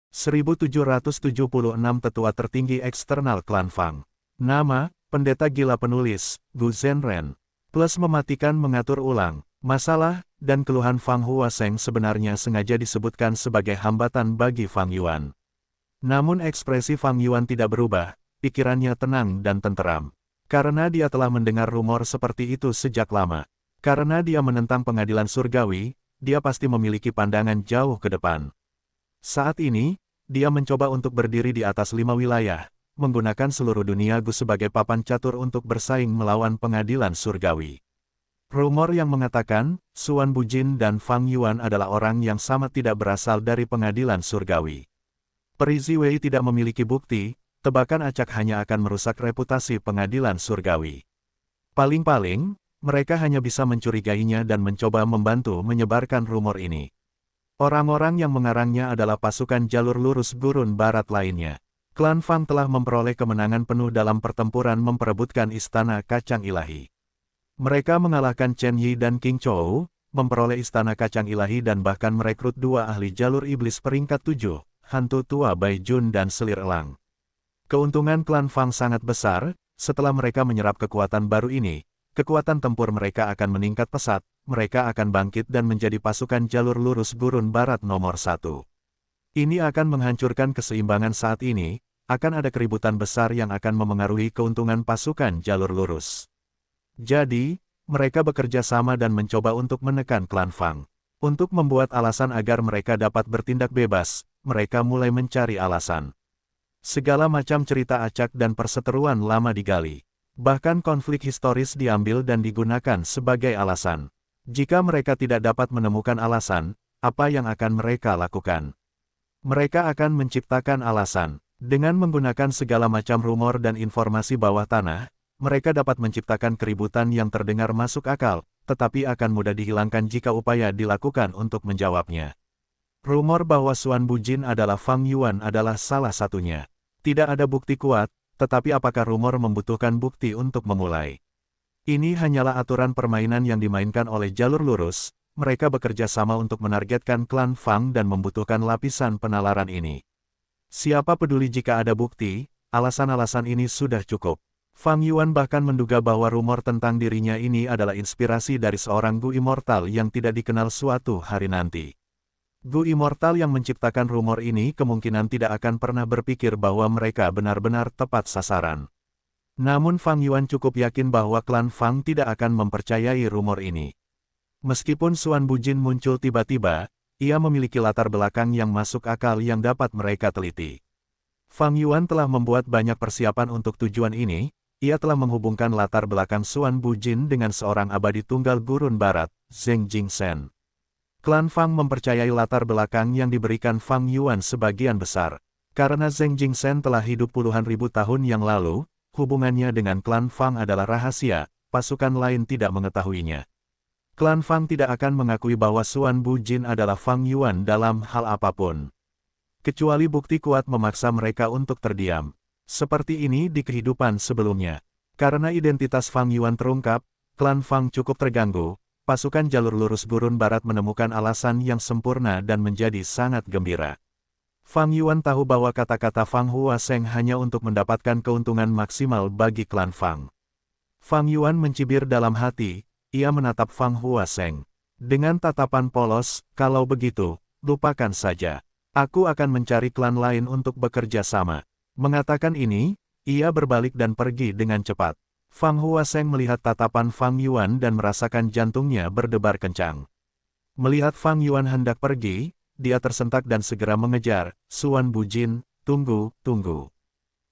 1776 Tetua Tertinggi Eksternal Klan Fang. Nama, Pendeta Gila Penulis, Gu Zhenren. Plus mematikan mengatur ulang. Masalah, dan keluhan Fang Huaseng sebenarnya sengaja disebutkan sebagai hambatan bagi Fang Yuan. Namun ekspresi Fang Yuan tidak berubah, pikirannya tenang dan tenteram. Karena dia telah mendengar rumor seperti itu sejak lama. Karena dia menentang pengadilan surgawi, dia pasti memiliki pandangan jauh ke depan. Saat ini, dia mencoba untuk berdiri di atas 5 wilayah, menggunakan seluruh dunia Gu sebagai papan catur untuk bersaing melawan pengadilan surgawi. Rumor yang mengatakan, Xuan Bujin dan Fang Yuan adalah orang yang sama tidak berasal dari pengadilan surgawi. Peri Ziwei tidak memiliki bukti, tebakan acak hanya akan merusak reputasi pengadilan surgawi. Paling-paling, mereka hanya bisa mencurigainya dan mencoba membantu menyebarkan rumor ini. Orang-orang yang mengarangnya adalah pasukan jalur lurus gurun barat lainnya. Klan Fang telah memperoleh kemenangan penuh dalam pertempuran memperebutkan Istana Kacang Ilahi. Mereka mengalahkan Chen Yi dan King Chou, memperoleh Istana Kacang Ilahi dan bahkan merekrut 2 ahli jalur iblis peringkat 7, Hantu Tua Bai Jun dan Selir Elang. Keuntungan klan Fang sangat besar, setelah mereka menyerap kekuatan baru ini, kekuatan tempur mereka akan meningkat pesat, mereka akan bangkit dan menjadi pasukan jalur lurus gurun barat nomor 1. Ini akan menghancurkan keseimbangan saat ini, akan ada keributan besar yang akan memengaruhi keuntungan pasukan jalur lurus. Jadi, mereka bekerja sama dan mencoba untuk menekan klan Fang. Untuk membuat alasan agar mereka dapat bertindak bebas, mereka mulai mencari alasan. Segala macam cerita acak dan perseteruan lama digali. Bahkan konflik historis diambil dan digunakan sebagai alasan. Jika mereka tidak dapat menemukan alasan, apa yang akan mereka lakukan? Mereka akan menciptakan alasan. Dengan menggunakan segala macam rumor dan informasi bawah tanah, mereka dapat menciptakan keributan yang terdengar masuk akal, tetapi akan mudah dihilangkan jika upaya dilakukan untuk menjawabnya. Rumor bahwa Xuan Bujin adalah Fang Yuan adalah salah satunya. Tidak ada bukti kuat, tetapi apakah rumor membutuhkan bukti untuk memulai? Ini hanyalah aturan permainan yang dimainkan oleh jalur lurus, mereka bekerja sama untuk menargetkan klan Fang dan membutuhkan lapisan penalaran ini. Siapa peduli jika ada bukti, alasan-alasan ini sudah cukup. Fang Yuan bahkan menduga bahwa rumor tentang dirinya ini adalah inspirasi dari seorang Gu Immortal yang tidak dikenal suatu hari nanti. Gu Immortal yang menciptakan rumor ini kemungkinan tidak akan pernah berpikir bahwa mereka benar-benar tepat sasaran. Namun Fang Yuan cukup yakin bahwa klan Fang tidak akan mempercayai rumor ini. Meskipun Xuan Bujin muncul tiba-tiba, ia memiliki latar belakang yang masuk akal yang dapat mereka teliti. Fang Yuan telah membuat banyak persiapan untuk tujuan ini, ia telah menghubungkan latar belakang Xuan Bujin dengan seorang abadi tunggal gurun barat, Zheng Jingsen. Klan Fang mempercayai latar belakang yang diberikan Fang Yuan sebagian besar. Karena Zheng Jingsen telah hidup puluhan ribu tahun yang lalu, hubungannya dengan klan Fang adalah rahasia, pasukan lain tidak mengetahuinya. Klan Fang tidak akan mengakui bahwa Xuan Bujin adalah Fang Yuan dalam hal apapun. Kecuali bukti kuat memaksa mereka untuk terdiam. Seperti ini di kehidupan sebelumnya. Karena identitas Fang Yuan terungkap, klan Fang cukup terganggu, pasukan jalur lurus gurun barat menemukan alasan yang sempurna dan menjadi sangat gembira. Fang Yuan tahu bahwa kata-kata Fang Huaseng hanya untuk mendapatkan keuntungan maksimal bagi klan Fang. Fang Yuan mencibir dalam hati, ia menatap Fang Huaseng. Dengan tatapan polos, kalau begitu, lupakan saja. Aku akan mencari klan lain untuk bekerja sama. Mengatakan ini, ia berbalik dan pergi dengan cepat. Fang Huaseng melihat tatapan Fang Yuan dan merasakan jantungnya berdebar kencang. Melihat Fang Yuan hendak pergi, dia tersentak dan segera mengejar. Xuan Bujin, tunggu, tunggu.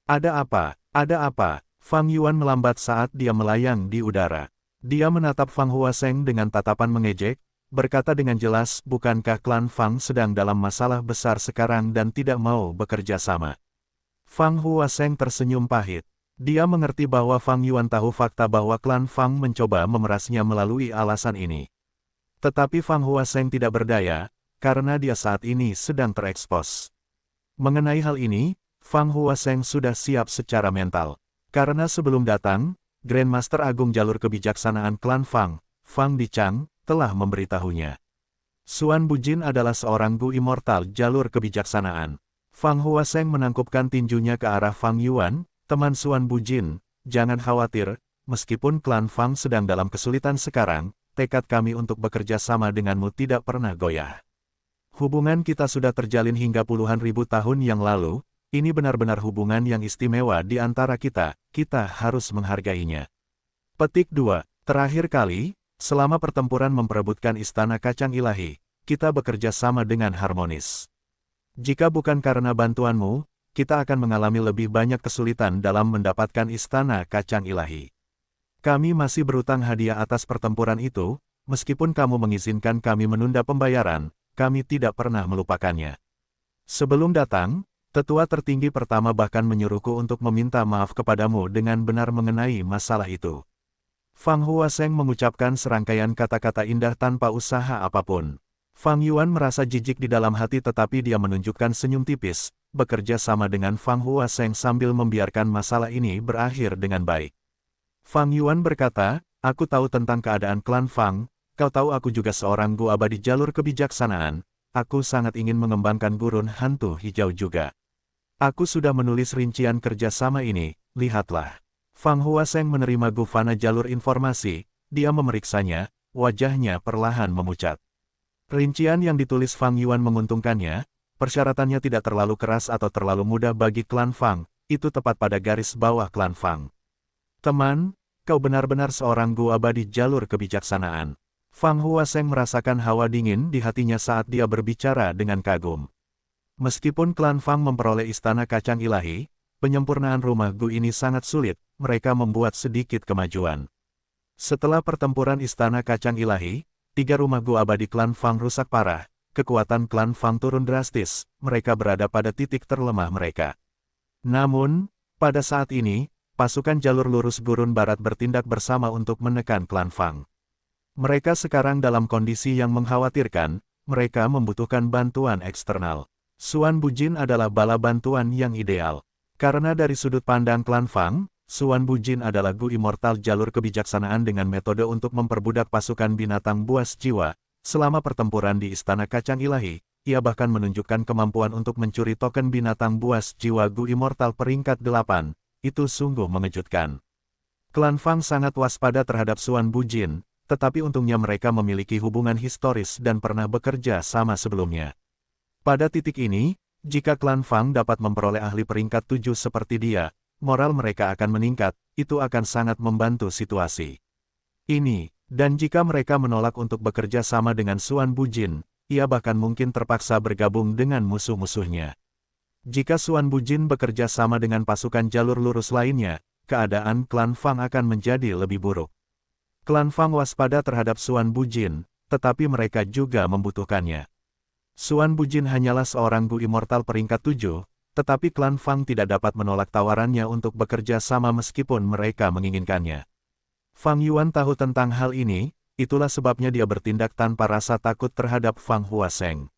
Ada apa? Ada apa? Fang Yuan melambat saat dia melayang di udara. Dia menatap Fang Huaseng dengan tatapan mengejek, berkata dengan jelas, bukankah klan Fang sedang dalam masalah besar sekarang dan tidak mau bekerja sama? Fang Huaseng tersenyum pahit. Dia mengerti bahwa Fang Yuan tahu fakta bahwa klan Fang mencoba memerasnya melalui alasan ini. Tetapi Fang Huaseng tidak berdaya, karena dia saat ini sedang terekspos. Mengenai hal ini, Fang Huaseng sudah siap secara mental. Karena sebelum datang, Grandmaster Agung Jalur Kebijaksanaan klan Fang, Fang Dichang, telah memberitahunya. Xuan Bujin adalah seorang Gu Immortal Jalur Kebijaksanaan. Fang Huaseng menangkupkan tinjunya ke arah Fang Yuan, teman Suan Bujin, jangan khawatir, meskipun klan Fang sedang dalam kesulitan sekarang, tekad kami untuk bekerja sama denganmu tidak pernah goyah. Hubungan kita sudah terjalin hingga puluhan ribu tahun yang lalu, ini benar-benar hubungan yang istimewa di antara kita harus menghargainya. Petik 2. Terakhir kali, selama pertempuran memperebutkan Istana Kacang Ilahi, kita bekerja sama dengan harmonis. Jika bukan karena bantuanmu, kita akan mengalami lebih banyak kesulitan dalam mendapatkan Istana Kacang Ilahi. Kami masih berutang hadiah atas pertempuran itu, meskipun kamu mengizinkan kami menunda pembayaran, kami tidak pernah melupakannya. Sebelum datang, tetua tertinggi pertama bahkan menyuruhku untuk meminta maaf kepadamu dengan benar mengenai masalah itu. Fang Huaseng mengucapkan serangkaian kata-kata indah tanpa usaha apapun. Fang Yuan merasa jijik di dalam hati tetapi dia menunjukkan senyum tipis, bekerja sama dengan Fang Huaseng sambil membiarkan masalah ini berakhir dengan baik. Fang Yuan berkata, aku tahu tentang keadaan klan Fang, kau tahu aku juga seorang guru abadi jalur kebijaksanaan, aku sangat ingin mengembangkan gurun hantu hijau juga. Aku sudah menulis rincian kerjasama ini, lihatlah. Fang Huaseng menerima gufana jalur informasi, dia memeriksanya, wajahnya perlahan memucat. Rincian yang ditulis Fang Yuan menguntungkannya, persyaratannya tidak terlalu keras atau terlalu mudah bagi klan Fang, itu tepat pada garis bawah klan Fang. Teman, kau benar-benar seorang guru abadi jalur kebijaksanaan. Fang Huaseng merasakan hawa dingin di hatinya saat dia berbicara dengan kagum. Meskipun klan Fang memperoleh Istana Kacang Ilahi, penyempurnaan rumah Gu ini sangat sulit, mereka membuat sedikit kemajuan. Setelah pertempuran Istana Kacang Ilahi, 3 rumah Gu abadi klan Fang rusak parah, kekuatan klan Fang turun drastis, mereka berada pada titik terlemah mereka. Namun, pada saat ini, pasukan jalur lurus gurun barat bertindak bersama untuk menekan klan Fang. Mereka sekarang dalam kondisi yang mengkhawatirkan, mereka membutuhkan bantuan eksternal. Suan Bujin adalah bala bantuan yang ideal. Karena dari sudut pandang klan Fang, Suan Bujin adalah Gu Immortal jalur kebijaksanaan dengan metode untuk memperbudak pasukan binatang buas jiwa. Selama pertempuran di Istana Kacang Ilahi, ia bahkan menunjukkan kemampuan untuk mencuri token binatang buas jiwa Gu Immortal peringkat 8. Itu sungguh mengejutkan. Klan Fang sangat waspada terhadap Suan Bujin, tetapi untungnya mereka memiliki hubungan historis dan pernah bekerja sama sebelumnya. Pada titik ini, jika klan Fang dapat memperoleh ahli peringkat 7 seperti dia, moral mereka akan meningkat, itu akan sangat membantu situasi. Dan jika mereka menolak untuk bekerja sama dengan Suan Bujin, ia bahkan mungkin terpaksa bergabung dengan musuh-musuhnya. Jika Suan Bujin bekerja sama dengan pasukan jalur lurus lainnya, keadaan klan Fang akan menjadi lebih buruk. Klan Fang waspada terhadap Suan Bujin, tetapi mereka juga membutuhkannya. Suan Bujin hanyalah seorang Gu Immortal peringkat 7, tetapi klan Fang tidak dapat menolak tawarannya untuk bekerja sama meskipun mereka menginginkannya. Fang Yuan tahu tentang hal ini, itulah sebabnya dia bertindak tanpa rasa takut terhadap Fang Huaseng.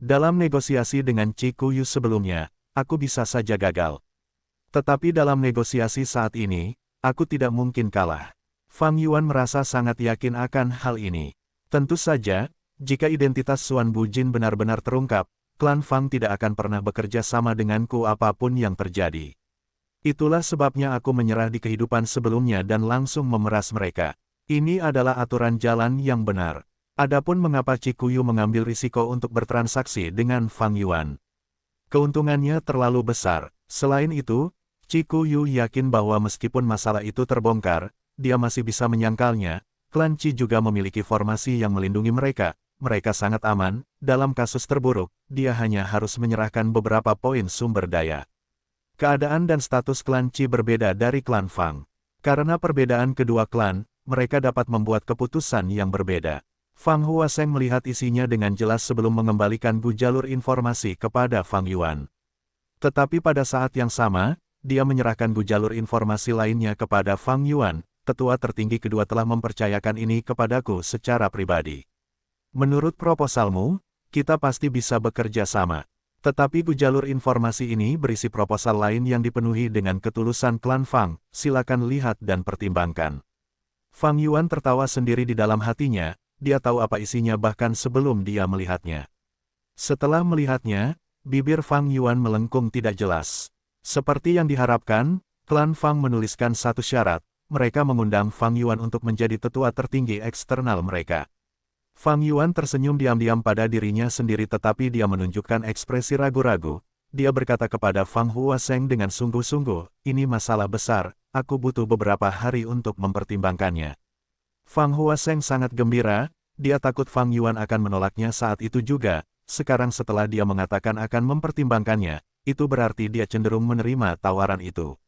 Dalam negosiasi dengan Qi Kuyu sebelumnya, aku bisa saja gagal. Tetapi dalam negosiasi saat ini, aku tidak mungkin kalah. Fang Yuan merasa sangat yakin akan hal ini. Tentu saja, jika identitas Suan Bujin benar-benar terungkap, klan Fang tidak akan pernah bekerja sama denganku apapun yang terjadi. Itulah sebabnya aku menyerah di kehidupan sebelumnya dan langsung memeras mereka. Ini adalah aturan jalan yang benar. Adapun mengapa Qi Kuyu mengambil risiko untuk bertransaksi dengan Fang Yuan. Keuntungannya terlalu besar. Selain itu, Qi Kuyu yakin bahwa meskipun masalah itu terbongkar, dia masih bisa menyangkalnya. Klan Qi juga memiliki formasi yang melindungi mereka. Mereka sangat aman, dalam kasus terburuk, dia hanya harus menyerahkan beberapa poin sumber daya. Keadaan dan status klan Qi berbeda dari klan Fang. Karena perbedaan kedua klan, mereka dapat membuat keputusan yang berbeda. Fang Huaseng melihat isinya dengan jelas sebelum mengembalikan Gu jalur informasi kepada Fang Yuan. Tetapi pada saat yang sama, dia menyerahkan Gu jalur informasi lainnya kepada Fang Yuan. Tetua tertinggi kedua telah mempercayakan ini kepadaku secara pribadi. Menurut proposalmu, kita pasti bisa bekerja sama. Tetapi Gu jalur informasi ini berisi proposal lain yang dipenuhi dengan ketulusan klan Fang, silakan lihat dan pertimbangkan. Fang Yuan tertawa sendiri di dalam hatinya, dia tahu apa isinya bahkan sebelum dia melihatnya. Setelah melihatnya, Bibir Fang Yuan melengkung tidak jelas. Seperti yang diharapkan, klan Fang menuliskan satu syarat, mereka mengundang Fang Yuan untuk menjadi tetua tertinggi eksternal mereka. Fang Yuan tersenyum diam-diam pada dirinya sendiri tetapi dia menunjukkan ekspresi ragu-ragu. Dia berkata kepada Fang Huaseng dengan sungguh-sungguh, ini masalah besar, aku butuh beberapa hari untuk mempertimbangkannya. Fang Huaseng sangat gembira, dia takut Fang Yuan akan menolaknya saat itu juga. Sekarang setelah dia mengatakan akan mempertimbangkannya, itu berarti dia cenderung menerima tawaran itu.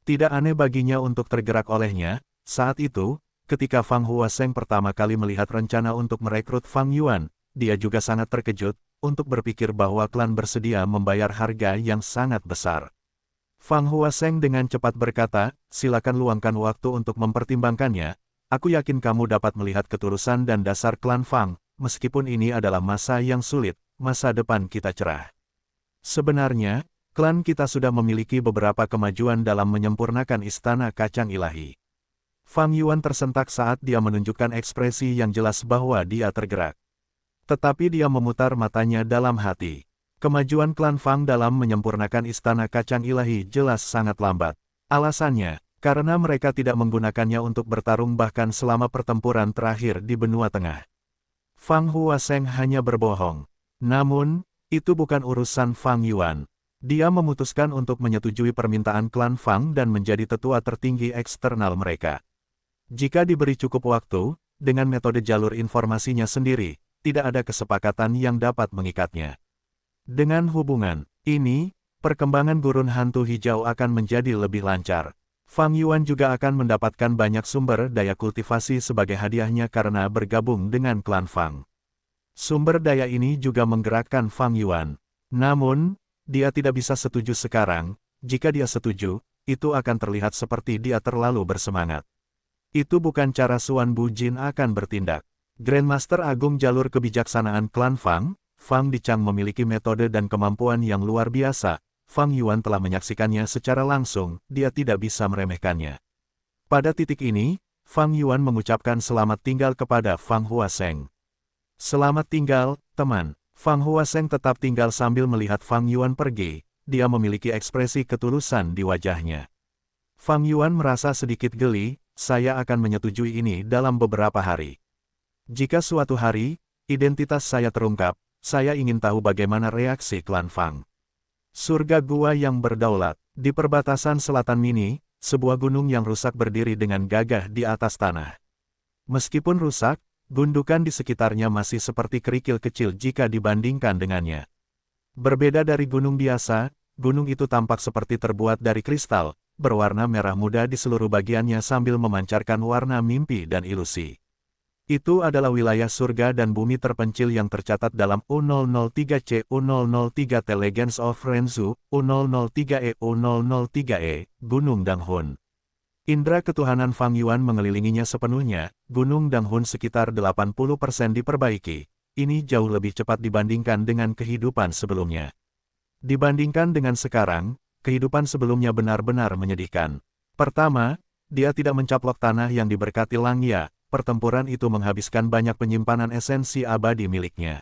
Tidak aneh baginya untuk tergerak olehnya, saat itu, ketika Fang Huaseng pertama kali melihat rencana untuk merekrut Fang Yuan, dia juga sangat terkejut, untuk berpikir bahwa klan bersedia membayar harga yang sangat besar. Fang Huaseng dengan cepat berkata, silakan luangkan waktu untuk mempertimbangkannya, aku yakin kamu dapat melihat ketulusan dan dasar klan Fang. Meskipun ini adalah masa yang sulit, masa depan kita cerah. Sebenarnya, klan kita sudah memiliki beberapa kemajuan dalam menyempurnakan istana kacang ilahi. Fang Yuan tersentak saat dia menunjukkan ekspresi yang jelas bahwa dia tergerak. Tetapi dia memutar matanya dalam hati. Kemajuan klan Fang dalam menyempurnakan istana kacang ilahi jelas sangat lambat. Alasannya, karena mereka tidak menggunakannya untuk bertarung bahkan selama pertempuran terakhir di benua tengah. Fang Huaseng hanya berbohong. Namun, itu bukan urusan Fang Yuan. Dia memutuskan untuk menyetujui permintaan klan Fang dan menjadi tetua tertinggi eksternal mereka. Jika diberi cukup waktu, dengan metode jalur informasinya sendiri, tidak ada kesepakatan yang dapat mengikatnya. Dengan hubungan ini, perkembangan gurun hantu hijau akan menjadi lebih lancar. Fang Yuan juga akan mendapatkan banyak sumber daya kultivasi sebagai hadiahnya karena bergabung dengan klan Fang. Sumber daya ini juga menggerakkan Fang Yuan. Namun, dia tidak bisa setuju sekarang. Jika dia setuju, itu akan terlihat seperti dia terlalu bersemangat. Itu bukan cara Suan Bujin akan bertindak. Grandmaster Agung jalur kebijaksanaan klan Fang, Fang Dichang memiliki metode dan kemampuan yang luar biasa. Fang Yuan telah menyaksikannya secara langsung, dia tidak bisa meremehkannya. Pada titik ini, Fang Yuan mengucapkan selamat tinggal kepada Fang Huaseng. Selamat tinggal, teman. Fang Huaseng tetap tinggal sambil melihat Fang Yuan pergi, dia memiliki ekspresi ketulusan di wajahnya. Fang Yuan merasa sedikit geli, saya akan menyetujui ini dalam beberapa hari. Jika suatu hari, identitas saya terungkap, saya ingin tahu bagaimana reaksi klan Fang. Surga gua yang berdaulat. Di perbatasan selatan Mini, sebuah gunung yang rusak berdiri dengan gagah di atas tanah. Meskipun rusak, gundukan di sekitarnya masih seperti kerikil kecil jika dibandingkan dengannya. Berbeda dari gunung biasa, gunung itu tampak seperti terbuat dari kristal, berwarna merah muda di seluruh bagiannya sambil memancarkan warna mimpi dan ilusi. Itu adalah wilayah surga dan bumi terpencil yang tercatat dalam U003C U003T Legends of Renzu, U003E U003E, Gunung Danghun. Indra ketuhanan Fang Yuan mengelilinginya sepenuhnya, Gunung Danghun sekitar 80% diperbaiki. Ini jauh lebih cepat dibandingkan dengan kehidupan sebelumnya. Dibandingkan dengan sekarang, kehidupan sebelumnya benar-benar menyedihkan. Pertama, dia tidak mencaplok tanah yang diberkati Langya. Pertempuran itu menghabiskan banyak penyimpanan esensi abadi miliknya.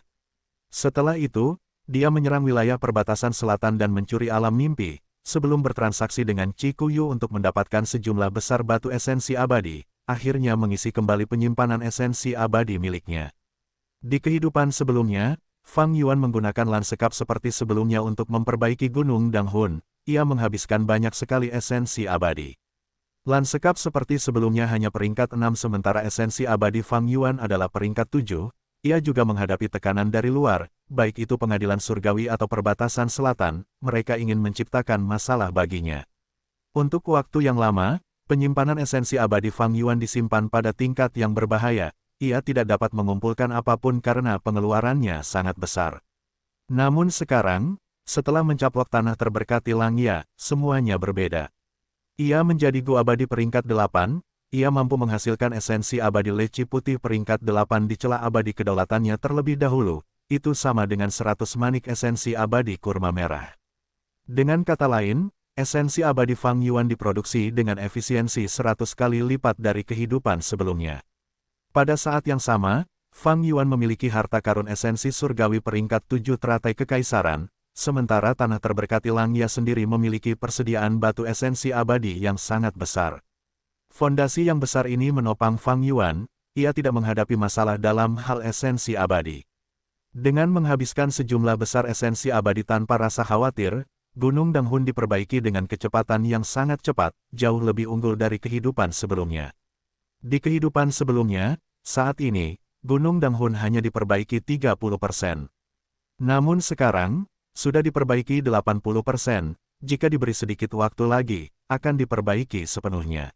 Setelah itu, dia menyerang wilayah perbatasan selatan dan mencuri alam mimpi, sebelum bertransaksi dengan Cikuyu untuk mendapatkan sejumlah besar batu esensi abadi, akhirnya mengisi kembali penyimpanan esensi abadi miliknya. Di kehidupan sebelumnya, Fang Yuan menggunakan lansekap seperti sebelumnya untuk memperbaiki Gunung Danghun, ia menghabiskan banyak sekali esensi abadi. Lansekap seperti sebelumnya hanya peringkat 6 sementara esensi abadi Fang Yuan adalah peringkat 7, ia juga menghadapi tekanan dari luar, baik itu pengadilan surgawi atau perbatasan selatan, mereka ingin menciptakan masalah baginya. Untuk waktu yang lama, penyimpanan esensi abadi Fang Yuan disimpan pada tingkat yang berbahaya, ia tidak dapat mengumpulkan apapun karena pengeluarannya sangat besar. Namun sekarang, setelah mencaplok tanah terberkati Langya, semuanya berbeda. Ia menjadi Gu abadi peringkat 8, ia mampu menghasilkan esensi abadi leci putih peringkat 8 di celah abadi kedaulatannya terlebih dahulu, itu sama dengan 100 manik esensi abadi kurma merah. Dengan kata lain, esensi abadi Fang Yuan diproduksi dengan efisiensi 100 kali lipat dari kehidupan sebelumnya. Pada saat yang sama, Fang Yuan memiliki harta karun esensi surgawi peringkat 7 teratai kekaisaran, sementara tanah terberkati Langya sendiri memiliki persediaan batu esensi abadi yang sangat besar. Fondasi yang besar ini menopang Fang Yuan, ia tidak menghadapi masalah dalam hal esensi abadi. Dengan menghabiskan sejumlah besar esensi abadi tanpa rasa khawatir, Gunung Danghun diperbaiki dengan kecepatan yang sangat cepat, jauh lebih unggul dari kehidupan sebelumnya. Di kehidupan sebelumnya, saat ini, Gunung Danghun hanya diperbaiki 30%. Namun sekarang, sudah diperbaiki 80%, jika diberi sedikit waktu lagi, akan diperbaiki sepenuhnya.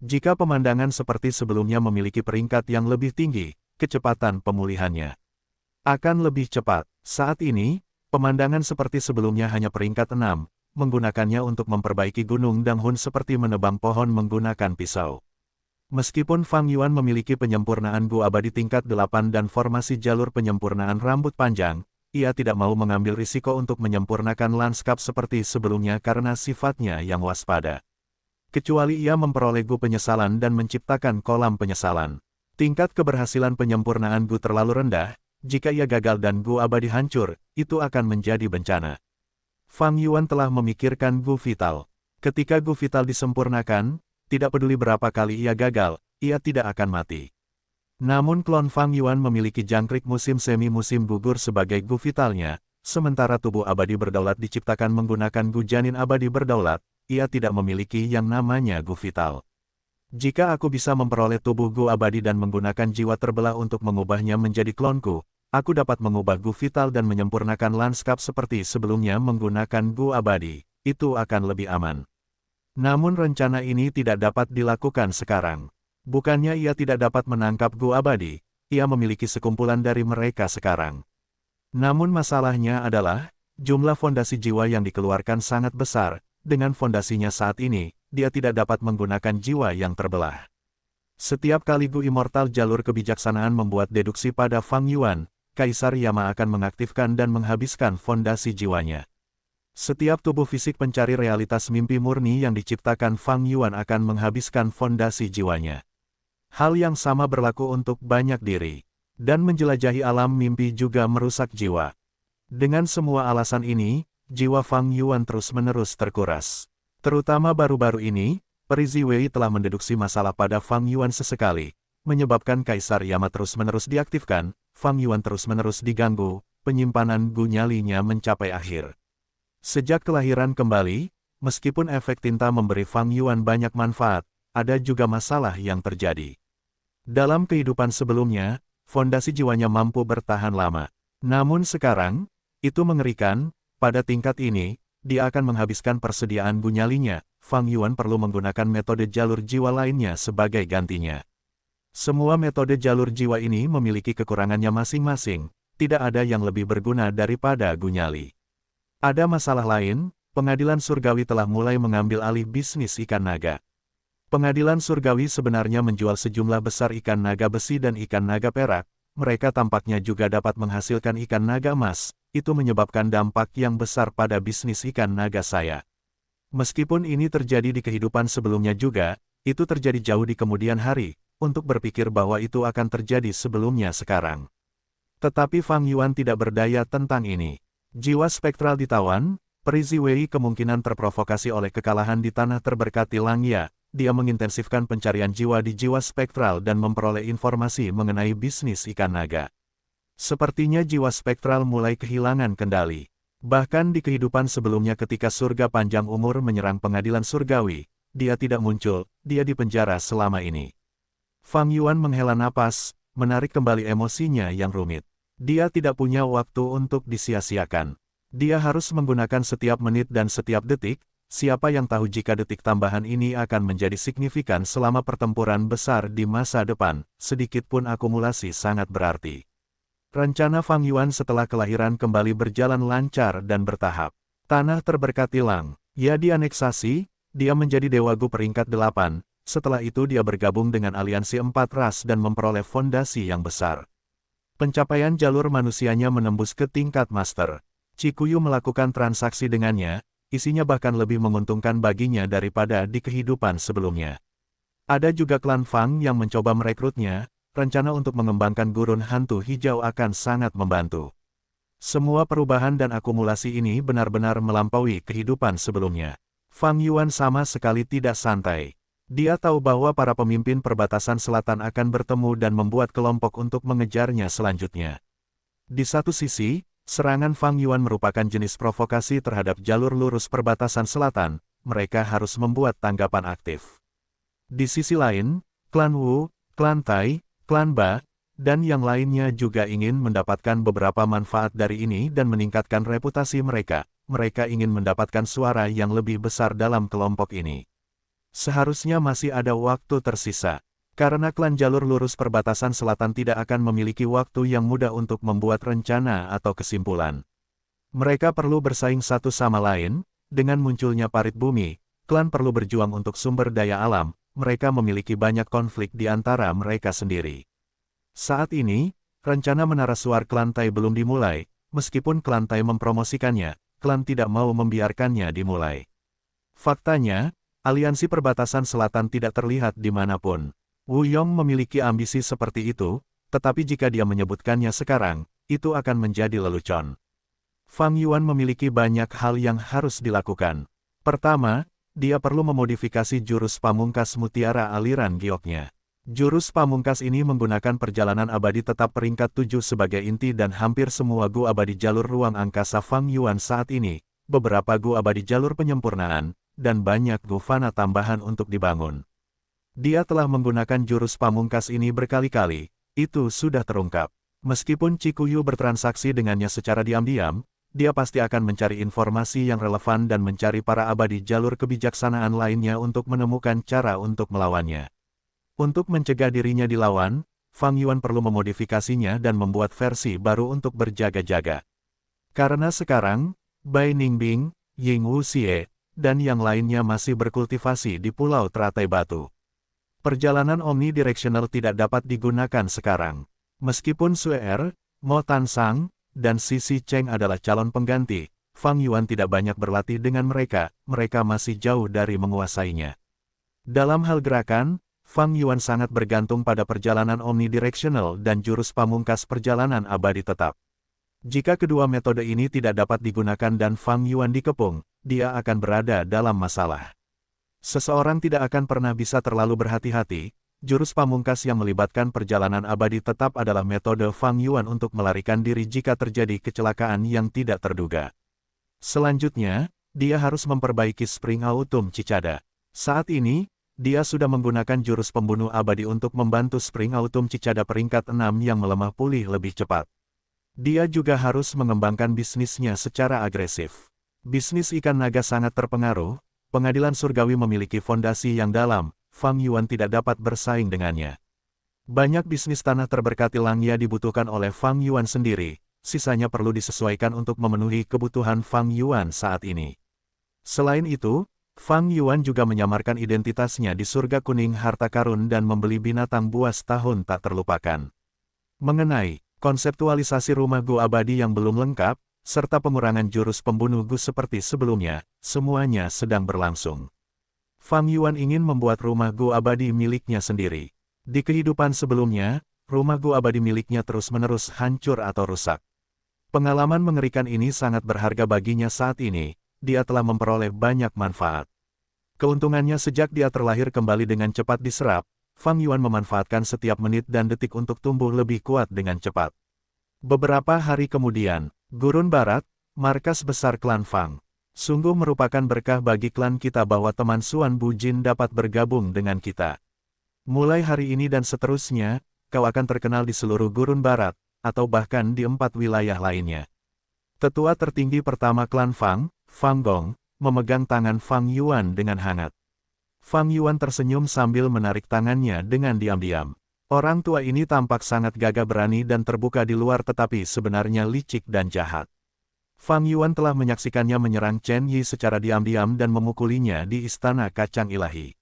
Jika pemandangan seperti sebelumnya memiliki peringkat yang lebih tinggi, kecepatan pemulihannya akan lebih cepat. Saat ini, pemandangan seperti sebelumnya hanya peringkat 6, menggunakannya untuk memperbaiki Gunung Danghun seperti menebang pohon menggunakan pisau. Meskipun Fang Yuan memiliki penyempurnaan Gu Abadi tingkat 8 dan formasi jalur penyempurnaan rambut panjang, ia tidak mau mengambil risiko untuk menyempurnakan lanskap seperti sebelumnya karena sifatnya yang waspada. Kecuali ia memperoleh Gu penyesalan dan menciptakan kolam penyesalan. Tingkat keberhasilan penyempurnaan Gu terlalu rendah, jika ia gagal dan Gu Abadi hancur, itu akan menjadi bencana. Fang Yuan telah memikirkan Gu Vital. Ketika Gu Vital disempurnakan, tidak peduli berapa kali ia gagal, ia tidak akan mati. Namun klon Fang Yuan memiliki jangkrik musim semi-musim gugur sebagai Gu Vitalnya, sementara tubuh abadi berdaulat diciptakan menggunakan Gu Janin abadi berdaulat, ia tidak memiliki yang namanya Gu Vital. Jika aku bisa memperoleh tubuh Gu Abadi dan menggunakan jiwa terbelah untuk mengubahnya menjadi klonku, aku dapat mengubah Gu Vital dan menyempurnakan lanskap seperti sebelumnya menggunakan Gu Abadi, itu akan lebih aman. Namun rencana ini tidak dapat dilakukan sekarang. Bukannya ia tidak dapat menangkap Gu Abadi, ia memiliki sekumpulan dari mereka sekarang. Namun masalahnya adalah, jumlah fondasi jiwa yang dikeluarkan sangat besar, dengan fondasinya saat ini, dia tidak dapat menggunakan jiwa yang terbelah. Setiap kali Gu Immortal jalur kebijaksanaan membuat deduksi pada Fang Yuan, Kaisar Yama akan mengaktifkan dan menghabiskan fondasi jiwanya. Setiap tubuh fisik pencari realitas mimpi murni yang diciptakan Fang Yuan akan menghabiskan fondasi jiwanya. Hal yang sama berlaku untuk banyak diri. Dan menjelajahi alam mimpi juga merusak jiwa. Dengan semua alasan ini, jiwa Fang Yuan terus-menerus terkuras. Terutama baru-baru ini, Peri Ziwei telah mendeduksi masalah pada Fang Yuan sesekali, menyebabkan Kaisar Yama terus-menerus diaktifkan, Fang Yuan terus-menerus diganggu, penyimpanan Gu nyalinya mencapai akhir. Sejak kelahiran kembali, meskipun efek tinta memberi Fang Yuan banyak manfaat, ada juga masalah yang terjadi. Dalam kehidupan sebelumnya, fondasi jiwanya mampu bertahan lama. Namun sekarang, itu mengerikan, pada tingkat ini, dia akan menghabiskan persediaan Gu nyalinya, Fang Yuan perlu menggunakan metode jalur jiwa lainnya sebagai gantinya. Semua metode jalur jiwa ini memiliki kekurangannya masing-masing, tidak ada yang lebih berguna daripada Gu nyali. Ada masalah lain, pengadilan surgawi telah mulai mengambil alih bisnis ikan naga. Pengadilan surgawi sebenarnya menjual sejumlah besar ikan naga besi dan ikan naga perak, mereka tampaknya juga dapat menghasilkan ikan naga emas. Itu menyebabkan dampak yang besar pada bisnis ikan naga saya. Meskipun ini terjadi di kehidupan sebelumnya juga, itu terjadi jauh di kemudian hari, untuk berpikir bahwa itu akan terjadi sebelumnya sekarang. Tetapi Fang Yuan tidak berdaya tentang ini. Jiwa spektral ditawan, Peri Ziwei kemungkinan terprovokasi oleh kekalahan di tanah terberkati Langya, dia mengintensifkan pencarian jiwa di jiwa spektral dan memperoleh informasi mengenai bisnis ikan naga. Sepertinya jiwa spektral mulai kehilangan kendali. Bahkan di kehidupan sebelumnya ketika surga panjang umur menyerang pengadilan surgawi, dia tidak muncul, dia dipenjara selama ini. Fang Yuan menghela napas, menarik kembali emosinya yang rumit. Dia tidak punya waktu untuk disia-siakan. Dia harus menggunakan setiap menit dan setiap detik, siapa yang tahu jika detik tambahan ini akan menjadi signifikan selama pertempuran besar di masa depan, sedikit pun akumulasi sangat berarti. Rencana Fang Yuan setelah kelahiran kembali berjalan lancar dan bertahap. Tanah terberkati Lang, ia dianeksasi, dia menjadi Dewa Gu peringkat 8, setelah itu dia bergabung dengan aliansi 4 ras dan memperoleh fondasi yang besar. Pencapaian jalur manusianya menembus ke tingkat master. Cikuyu melakukan transaksi dengannya, isinya bahkan lebih menguntungkan baginya daripada di kehidupan sebelumnya. Ada juga klan Fang yang mencoba merekrutnya, rencana untuk mengembangkan gurun hantu hijau akan sangat membantu. Semua perubahan dan akumulasi ini benar-benar melampaui kehidupan sebelumnya. Fang Yuan sama sekali tidak santai. Dia tahu bahwa para pemimpin perbatasan selatan akan bertemu dan membuat kelompok untuk mengejarnya selanjutnya. Di satu sisi, serangan Fang Yuan merupakan jenis provokasi terhadap jalur lurus perbatasan selatan, mereka harus membuat tanggapan aktif. Di sisi lain, klan Wu, klan Tai, klan Ba, dan yang lainnya juga ingin mendapatkan beberapa manfaat dari ini dan meningkatkan reputasi mereka. Mereka ingin mendapatkan suara yang lebih besar dalam kelompok ini. Seharusnya masih ada waktu tersisa. Karena klan jalur lurus perbatasan selatan tidak akan memiliki waktu yang mudah untuk membuat rencana atau kesimpulan. Mereka perlu bersaing satu sama lain, dengan munculnya parit bumi, klan perlu berjuang untuk sumber daya alam, mereka memiliki banyak konflik di antara mereka sendiri. Saat ini, rencana menara suar klan Tai belum dimulai, meskipun klan Tai mempromosikannya, klan tidak mau membiarkannya dimulai. Faktanya, aliansi perbatasan selatan tidak terlihat dimanapun. Wu Yong memiliki ambisi seperti itu, tetapi jika dia menyebutkannya sekarang, itu akan menjadi lelucon. Fang Yuan memiliki banyak hal yang harus dilakukan. Pertama, dia perlu memodifikasi jurus pamungkas mutiara aliran gioknya. Jurus pamungkas ini menggunakan perjalanan abadi tetap peringkat 7 sebagai inti dan hampir semua gu abadi jalur ruang angkasa Fang Yuan saat ini, beberapa gu abadi jalur penyempurnaan, dan banyak gu fana tambahan untuk dibangun. Dia telah menggunakan jurus pamungkas ini berkali-kali, itu sudah terungkap. Meskipun Cikuyu bertransaksi dengannya secara diam-diam, dia pasti akan mencari informasi yang relevan dan mencari para abadi jalur kebijaksanaan lainnya untuk menemukan cara untuk melawannya. Untuk mencegah dirinya dilawan, Fang Yuan perlu memodifikasinya dan membuat versi baru untuk berjaga-jaga. Karena sekarang, Bai Ningbing, Ying Wuxie, dan yang lainnya masih berkultivasi di Pulau Teratai Batu. Perjalanan omnidirectional tidak dapat digunakan sekarang. Meskipun Sue Er, Mo Tansang, dan Sisi Cheng adalah calon pengganti, Fang Yuan tidak banyak berlatih dengan mereka, mereka masih jauh dari menguasainya. Dalam hal gerakan, Fang Yuan sangat bergantung pada perjalanan omnidirectional dan jurus pamungkas perjalanan abadi tetap. Jika kedua metode ini tidak dapat digunakan dan Fang Yuan dikepung, dia akan berada dalam masalah. Seseorang tidak akan pernah bisa terlalu berhati-hati, jurus pamungkas yang melibatkan perjalanan abadi tetap adalah metode Fang Yuan untuk melarikan diri jika terjadi kecelakaan yang tidak terduga. Selanjutnya, dia harus memperbaiki Spring Autumn Cicada. Saat ini, dia sudah menggunakan jurus pembunuh abadi untuk membantu Spring Autumn Cicada peringkat 6 yang melemah pulih lebih cepat. Dia juga harus mengembangkan bisnisnya secara agresif. Bisnis ikan naga sangat terpengaruh, pengadilan surgawi memiliki fondasi yang dalam, Fang Yuan tidak dapat bersaing dengannya. Banyak bisnis tanah terberkati Langya dibutuhkan oleh Fang Yuan sendiri, sisanya perlu disesuaikan untuk memenuhi kebutuhan Fang Yuan saat ini. Selain itu, Fang Yuan juga menyamarkan identitasnya di surga kuning harta karun dan membeli binatang buas tahun tak terlupakan. Mengenai konseptualisasi rumah gu abadi yang belum lengkap, serta pengurangan jurus pembunuh gu seperti sebelumnya, semuanya sedang berlangsung. Fang Yuan ingin membuat rumah gu abadi miliknya sendiri. Di kehidupan sebelumnya, rumah gu abadi miliknya terus-menerus hancur atau rusak. Pengalaman mengerikan ini sangat berharga baginya saat ini. Dia telah memperoleh banyak manfaat. Keuntungannya sejak dia terlahir kembali dengan cepat diserap, Fang Yuan memanfaatkan setiap menit dan detik untuk tumbuh lebih kuat dengan cepat. Beberapa hari kemudian, Gurun Barat, markas besar klan Fang. Sungguh merupakan berkah bagi klan kita bahwa teman Suan Bujin dapat bergabung dengan kita. Mulai hari ini dan seterusnya, kau akan terkenal di seluruh Gurun Barat, atau bahkan di 4 wilayah lainnya. Tetua tertinggi pertama klan Fang, Fang Gong, memegang tangan Fang Yuan dengan hangat. Fang Yuan tersenyum sambil menarik tangannya dengan diam-diam. Orang tua ini tampak sangat gagah berani dan terbuka di luar tetapi sebenarnya licik dan jahat. Fang Yuan telah menyaksikannya menyerang Chen Yi secara diam-diam dan memukulinya di Istana Kacang Ilahi.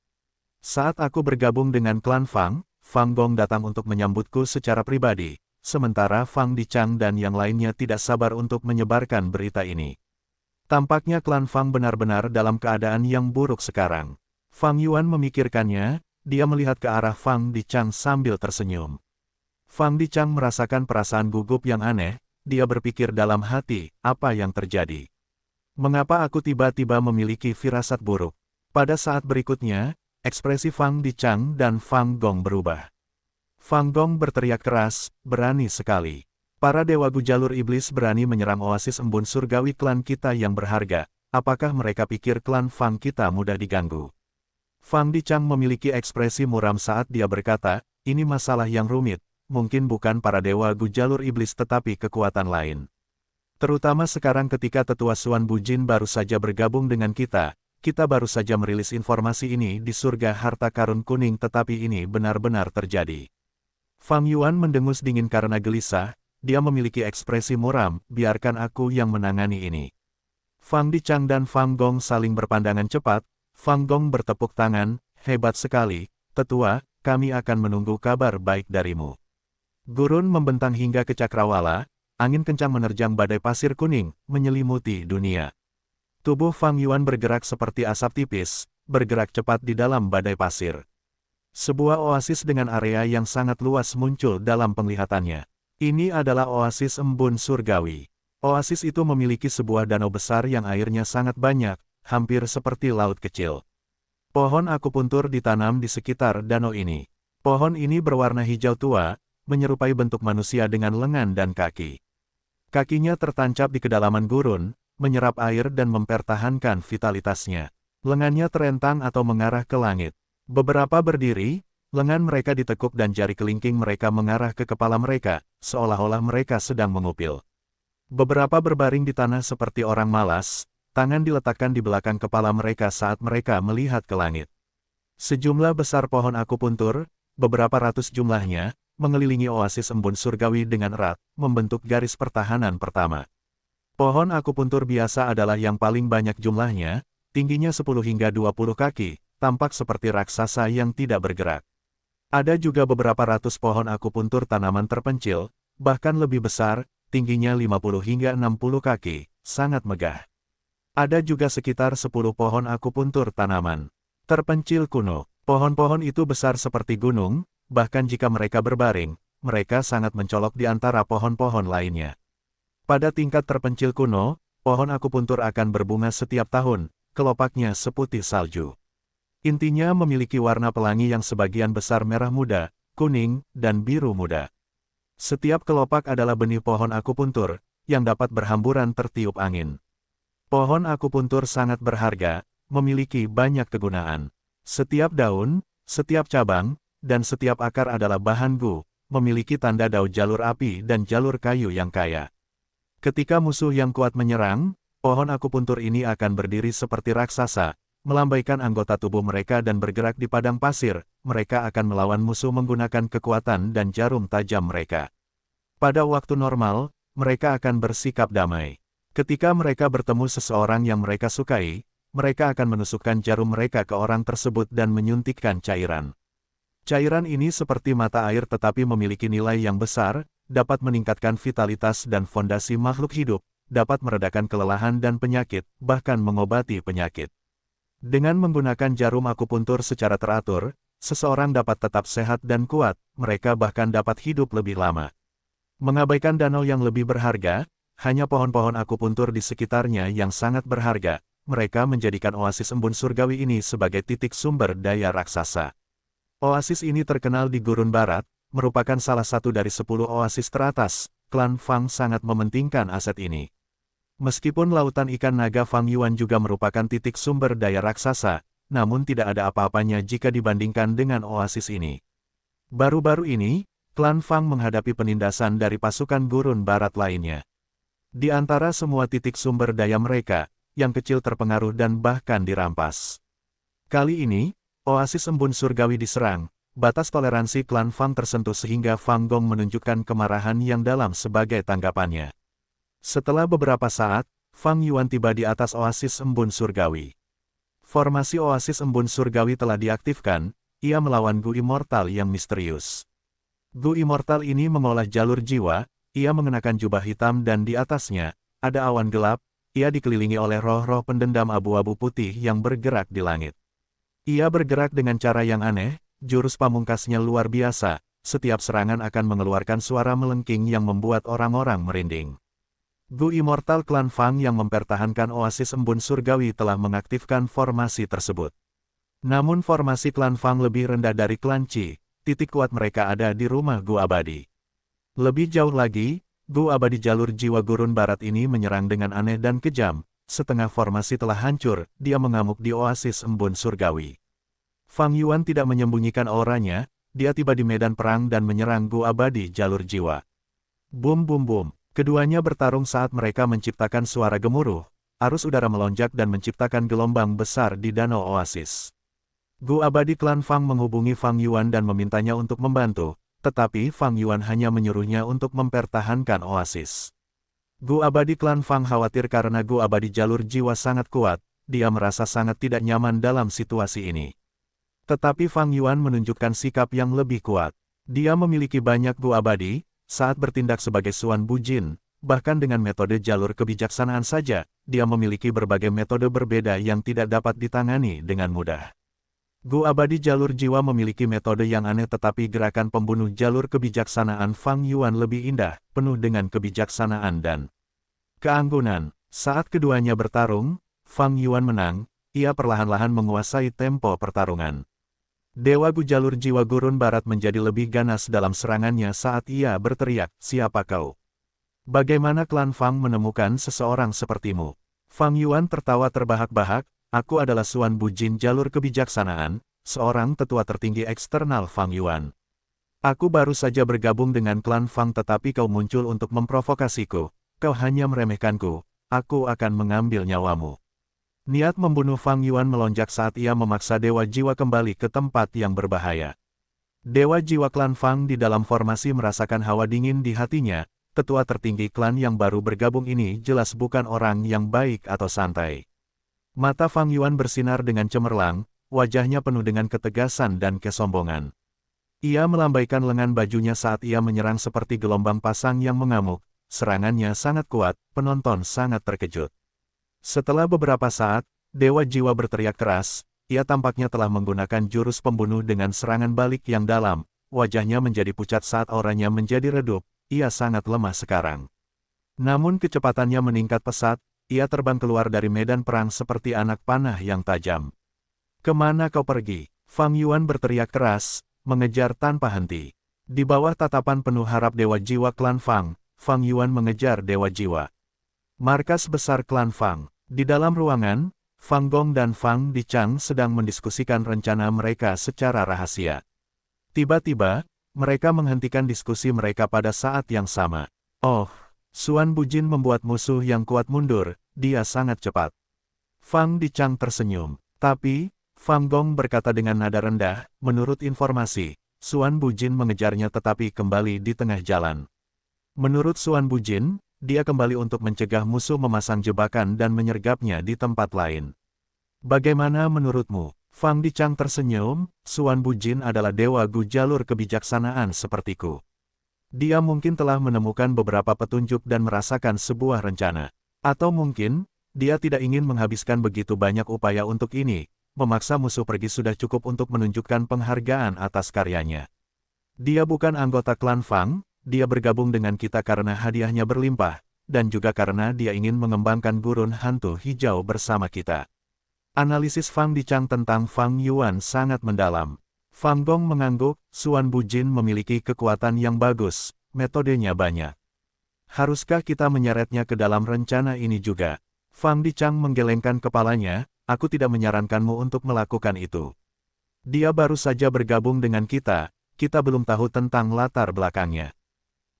Saat aku bergabung dengan klan Fang, Fang Gong datang untuk menyambutku secara pribadi, sementara Fang Dichang dan yang lainnya tidak sabar untuk menyebarkan berita ini. Tampaknya klan Fang benar-benar dalam keadaan yang buruk sekarang. Fang Yuan memikirkannya, dia melihat ke arah Fang Dichang sambil tersenyum. Fang Dichang merasakan perasaan gugup yang aneh, dia berpikir dalam hati, apa yang terjadi? Mengapa aku tiba-tiba memiliki firasat buruk? Pada saat berikutnya, ekspresi Fang Dichang dan Fang Gong berubah. Fang Gong berteriak keras, berani sekali. Para Dewa Gu Jalur Iblis berani menyerang oasis embun surgawi klan kita yang berharga. Apakah mereka pikir klan Fang kita mudah diganggu? Fang Dichang memiliki ekspresi muram saat dia berkata, ini masalah yang rumit, mungkin bukan para Dewa Gu Jalur Iblis tetapi kekuatan lain. Terutama sekarang ketika Tetua Suan Bujin baru saja bergabung dengan kita baru saja merilis informasi ini di surga harta karun kuning tetapi ini benar-benar terjadi. Fang Yuan mendengus dingin karena gelisah, dia memiliki ekspresi muram, biarkan aku yang menangani ini. Fang Dichang dan Fang Gong saling berpandangan cepat, Fang Gong bertepuk tangan, hebat sekali, Tetua, kami akan menunggu kabar baik darimu. Gurun membentang hingga ke cakrawala, angin kencang menerjang badai pasir kuning, menyelimuti dunia. Tubuh Fang Yuan bergerak seperti asap tipis, bergerak cepat di dalam badai pasir. Sebuah oasis dengan area yang sangat luas muncul dalam penglihatannya. Ini adalah oasis embun surgawi. Oasis itu memiliki sebuah danau besar yang airnya sangat banyak, hampir seperti laut kecil. Pohon akupuntur ditanam di sekitar danau ini. Pohon ini berwarna hijau tua, menyerupai bentuk manusia dengan lengan dan kaki. Kakinya tertancap di kedalaman gurun, menyerap air dan mempertahankan vitalitasnya. Lengannya terentang atau mengarah ke langit. Beberapa berdiri, lengan mereka ditekuk dan jari kelingking mereka mengarah ke kepala mereka, seolah-olah mereka sedang mengupil. Beberapa berbaring di tanah seperti orang malas, tangan diletakkan di belakang kepala mereka saat mereka melihat ke langit. Sejumlah besar pohon akupuntur, beberapa ratus jumlahnya, mengelilingi oasis embun surgawi dengan erat, membentuk garis pertahanan pertama. Pohon akupuntur biasa adalah yang paling banyak jumlahnya, tingginya 10 hingga 20 kaki, tampak seperti raksasa yang tidak bergerak. Ada juga beberapa ratus pohon akupuntur tanaman terpencil, bahkan lebih besar, tingginya 50 hingga 60 kaki, sangat megah. Ada juga sekitar 10 pohon akupuntur tanaman terpencil kuno. Pohon-pohon itu besar seperti gunung, bahkan jika mereka berbaring, mereka sangat mencolok di antara pohon-pohon lainnya. Pada tingkat terpencil kuno, pohon akupuntur akan berbunga setiap tahun, kelopaknya seputih salju. Intinya memiliki warna pelangi yang sebagian besar merah muda, kuning, dan biru muda. Setiap kelopak adalah benih pohon akupuntur, yang dapat berhamburan tertiup angin. Pohon akupuntur sangat berharga, memiliki banyak kegunaan. Setiap daun, setiap cabang, dan setiap akar adalah bahan gu, memiliki tanda dao jalur api dan jalur kayu yang kaya. Ketika musuh yang kuat menyerang, pohon akupuntur ini akan berdiri seperti raksasa, melambaikan anggota tubuh mereka dan bergerak di padang pasir, mereka akan melawan musuh menggunakan kekuatan dan jarum tajam mereka. Pada waktu normal, mereka akan bersikap damai. Ketika mereka bertemu seseorang yang mereka sukai, mereka akan menusukkan jarum mereka ke orang tersebut dan menyuntikkan cairan. Cairan ini seperti mata air tetapi memiliki nilai yang besar, dapat meningkatkan vitalitas dan fondasi makhluk hidup, dapat meredakan kelelahan dan penyakit, bahkan mengobati penyakit. Dengan menggunakan jarum akupuntur secara teratur, seseorang dapat tetap sehat dan kuat, mereka bahkan dapat hidup lebih lama. Mengabaikan danau yang lebih berharga, hanya pohon-pohon akupuntur di sekitarnya yang sangat berharga, mereka menjadikan oasis embun surgawi ini sebagai titik sumber daya raksasa. Oasis ini terkenal di Gurun Barat, merupakan salah satu dari 10 oasis teratas, klan Fang sangat mementingkan aset ini. Meskipun lautan ikan naga Fang Yuan juga merupakan titik sumber daya raksasa, namun tidak ada apa-apanya jika dibandingkan dengan oasis ini. Baru-baru ini, klan Fang menghadapi penindasan dari pasukan Gurun Barat lainnya. Di antara semua titik sumber daya mereka, yang kecil terpengaruh dan bahkan dirampas. Kali ini, oasis embun surgawi diserang, batas toleransi klan Fang tersentuh sehingga Fang Gong menunjukkan kemarahan yang dalam sebagai tanggapannya. Setelah beberapa saat, Fang Yuan tiba di atas oasis embun surgawi. Formasi oasis embun surgawi telah diaktifkan, ia melawan Gu Immortal yang misterius. Gu Immortal ini mengolah jalur jiwa, ia mengenakan jubah hitam dan di atasnya, ada awan gelap, ia dikelilingi oleh roh-roh pendendam abu-abu putih yang bergerak di langit. Ia bergerak dengan cara yang aneh, jurus pamungkasnya luar biasa, setiap serangan akan mengeluarkan suara melengking yang membuat orang-orang merinding. Gu Immortal Klan Fang yang mempertahankan oasis embun surgawi telah mengaktifkan formasi tersebut. Namun formasi Klan Fang lebih rendah dari Klan Qi, titik kuat mereka ada di rumah Gu Abadi. Lebih jauh lagi, Gu Abadi jalur jiwa gurun barat ini menyerang dengan aneh dan kejam, setengah formasi telah hancur, dia mengamuk di oasis embun surgawi. Fang Yuan tidak menyembunyikan auranya, dia tiba di medan perang dan menyerang Gu Abadi jalur jiwa. Bum bum bum. Keduanya bertarung saat mereka menciptakan suara gemuruh, arus udara melonjak dan menciptakan gelombang besar di danau oasis. Gu Abadi Klan Fang menghubungi Fang Yuan dan memintanya untuk membantu, tetapi Fang Yuan hanya menyuruhnya untuk mempertahankan oasis. Gu Abadi Klan Fang khawatir karena Gu Abadi jalur jiwa sangat kuat, dia merasa sangat tidak nyaman dalam situasi ini. Tetapi Fang Yuan menunjukkan sikap yang lebih kuat. Dia memiliki banyak Gu Abadi. Saat bertindak sebagai Suan Bujin, bahkan dengan metode jalur kebijaksanaan saja, dia memiliki berbagai metode berbeda yang tidak dapat ditangani dengan mudah. Gu Abadi jalur jiwa memiliki metode yang aneh tetapi gerakan pembunuh jalur kebijaksanaan Fang Yuan lebih indah, penuh dengan kebijaksanaan dan keanggunan. Saat keduanya bertarung, Fang Yuan menang, ia perlahan-lahan menguasai tempo pertarungan. Dewa Gu jalur jiwa gurun barat menjadi lebih ganas dalam serangannya saat ia berteriak, "Siapa kau? Bagaimana Klan Fang menemukan seseorang sepertimu?" Fang Yuan tertawa terbahak-bahak, "Aku adalah Suan Bujin jalur kebijaksanaan, seorang tetua tertinggi eksternal Fang Yuan. Aku baru saja bergabung dengan Klan Fang tetapi kau muncul untuk memprovokasiku, kau hanya meremehkanku, aku akan mengambil nyawamu." Niat membunuh Fang Yuan melonjak saat ia memaksa Dewa Jiwa kembali ke tempat yang berbahaya. Dewa Jiwa Klan Fang di dalam formasi merasakan hawa dingin di hatinya, tetua tertinggi klan yang baru bergabung ini jelas bukan orang yang baik atau santai. Mata Fang Yuan bersinar dengan cemerlang, wajahnya penuh dengan ketegasan dan kesombongan. Ia melambaikan lengan bajunya saat ia menyerang seperti gelombang pasang yang mengamuk, serangannya sangat kuat, penonton sangat terkejut. Setelah beberapa saat, Dewa Jiwa berteriak keras, ia tampaknya telah menggunakan jurus pembunuh dengan serangan balik yang dalam, wajahnya menjadi pucat saat auranya menjadi redup, ia sangat lemah sekarang. Namun kecepatannya meningkat pesat, ia terbang keluar dari medan perang seperti anak panah yang tajam. "Kemana kau pergi?" Fang Yuan berteriak keras, mengejar tanpa henti. Di bawah tatapan penuh harap Dewa Jiwa Klan Fang, Fang Yuan mengejar Dewa Jiwa. Markas besar Klan Fang. Di dalam ruangan, Fang Gong dan Fang Dichang sedang mendiskusikan rencana mereka secara rahasia. Tiba-tiba, mereka menghentikan diskusi mereka pada saat yang sama. "Oh, Suan Bujin membuat musuh yang kuat mundur, dia sangat cepat." Fang Dichang tersenyum. Tapi, Fang Gong berkata dengan nada rendah, "Menurut informasi, Suan Bujin mengejarnya tetapi kembali di tengah jalan." Menurut Suan Bujin, dia kembali untuk mencegah musuh memasang jebakan dan menyergapnya di tempat lain. "Bagaimana menurutmu?" Fang Dichang tersenyum, "Suan Bujin adalah dewa Gu jalur kebijaksanaan sepertiku. Dia mungkin telah menemukan beberapa petunjuk dan merasakan sebuah rencana. Atau mungkin, dia tidak ingin menghabiskan begitu banyak upaya untuk ini, memaksa musuh pergi sudah cukup untuk menunjukkan penghargaan atas karyanya. Dia bukan anggota Klan Fang, dia bergabung dengan kita karena hadiahnya berlimpah, dan juga karena dia ingin mengembangkan gurun hantu hijau bersama kita." Analisis Fang Dichang tentang Fang Yuan sangat mendalam. Fang Gong mengangguk, "Suan Bujin memiliki kekuatan yang bagus, metodenya banyak. Haruskah kita menyeretnya ke dalam rencana ini juga?" Fang Dichang menggelengkan kepalanya, "Aku tidak menyarankanmu untuk melakukan itu. Dia baru saja bergabung dengan kita belum tahu tentang latar belakangnya.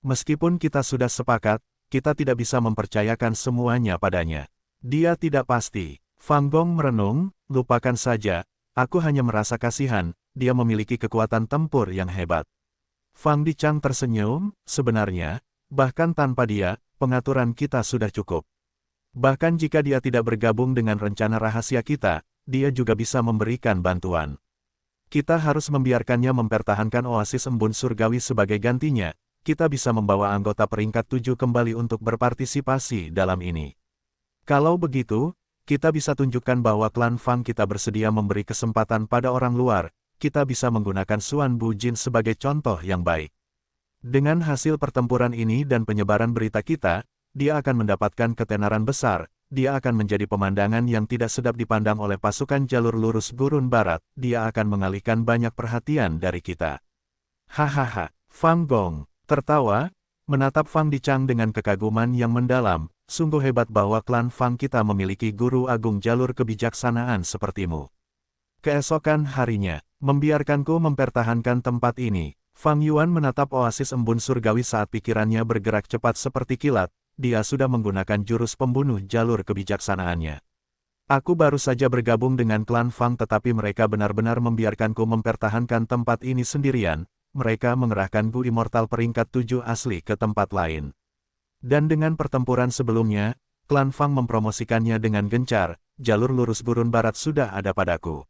Meskipun kita sudah sepakat, kita tidak bisa mempercayakan semuanya padanya. Dia tidak pasti." Fang Gong merenung, "Lupakan saja, aku hanya merasa kasihan, dia memiliki kekuatan tempur yang hebat." Fang Dichang tersenyum, "Sebenarnya, bahkan tanpa dia, pengaturan kita sudah cukup. Bahkan jika dia tidak bergabung dengan rencana rahasia kita, dia juga bisa memberikan bantuan. Kita harus membiarkannya mempertahankan oasis embun surgawi sebagai gantinya. Kita bisa membawa anggota peringkat 7 kembali untuk berpartisipasi dalam ini. Kalau begitu, kita bisa tunjukkan bahwa Klan Fang kita bersedia memberi kesempatan pada orang luar, kita bisa menggunakan Xuan Bujin sebagai contoh yang baik. Dengan hasil pertempuran ini dan penyebaran berita kita, dia akan mendapatkan ketenaran besar, dia akan menjadi pemandangan yang tidak sedap dipandang oleh pasukan jalur lurus gurun barat, dia akan mengalihkan banyak perhatian dari kita. Hahaha, Fang Gong tertawa, menatap Fang Dichang dengan kekaguman yang mendalam, sungguh hebat bahwa klan Fang kita memiliki guru agung jalur kebijaksanaan sepertimu. Keesokan harinya, membiarkanku mempertahankan tempat ini. Fang Yuan menatap oasis embun surgawi saat pikirannya bergerak cepat seperti kilat, dia sudah menggunakan jurus pembunuh jalur kebijaksanaannya. Aku baru saja bergabung dengan klan Fang tetapi mereka benar-benar membiarkanku mempertahankan tempat ini sendirian, mereka mengerahkan Gu Immortal peringkat 7 asli ke tempat lain. Dan dengan pertempuran sebelumnya, klan Fang mempromosikannya dengan gencar, jalur lurus gurun barat sudah ada padaku.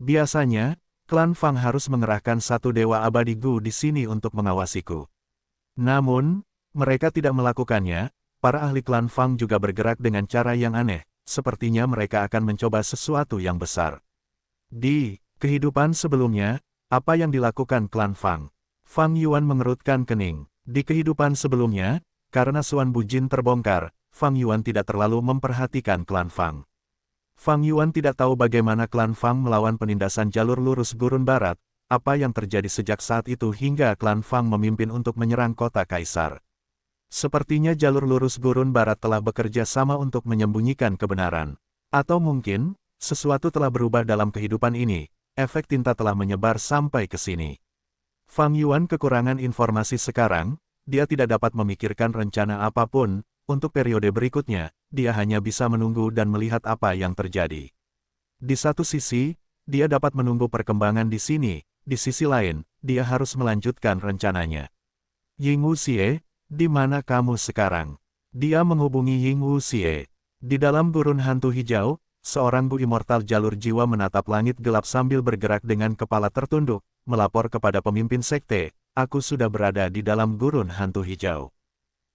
Biasanya, klan Fang harus mengerahkan satu dewa abadi Gu di sini untuk mengawasiku. Namun, mereka tidak melakukannya, para ahli klan Fang juga bergerak dengan cara yang aneh, sepertinya mereka akan mencoba sesuatu yang besar. Di kehidupan sebelumnya, apa yang dilakukan klan Fang? Fang Yuan mengerutkan kening. Di kehidupan sebelumnya, karena Xuan Bujin terbongkar, Fang Yuan tidak terlalu memperhatikan klan Fang. Fang Yuan tidak tahu bagaimana klan Fang melawan penindasan jalur lurus gurun barat, apa yang terjadi sejak saat itu hingga klan Fang memimpin untuk menyerang kota Kaisar. Sepertinya jalur lurus gurun barat telah bekerja sama untuk menyembunyikan kebenaran. Atau mungkin, sesuatu telah berubah dalam kehidupan ini, efek tinta telah menyebar sampai ke sini. Fang Yuan kekurangan informasi sekarang, dia tidak dapat memikirkan rencana apapun, untuk periode berikutnya, dia hanya bisa menunggu dan melihat apa yang terjadi. Di satu sisi, dia dapat menunggu perkembangan di sini, di sisi lain, dia harus melanjutkan rencananya. Ying Wuxie, di mana kamu sekarang? Dia menghubungi Ying Wuxie. Di dalam gurun hantu hijau, seorang Gu Immortal jalur jiwa menatap langit gelap sambil bergerak dengan kepala tertunduk, melapor kepada pemimpin sekte, aku sudah berada di dalam gurun hantu hijau.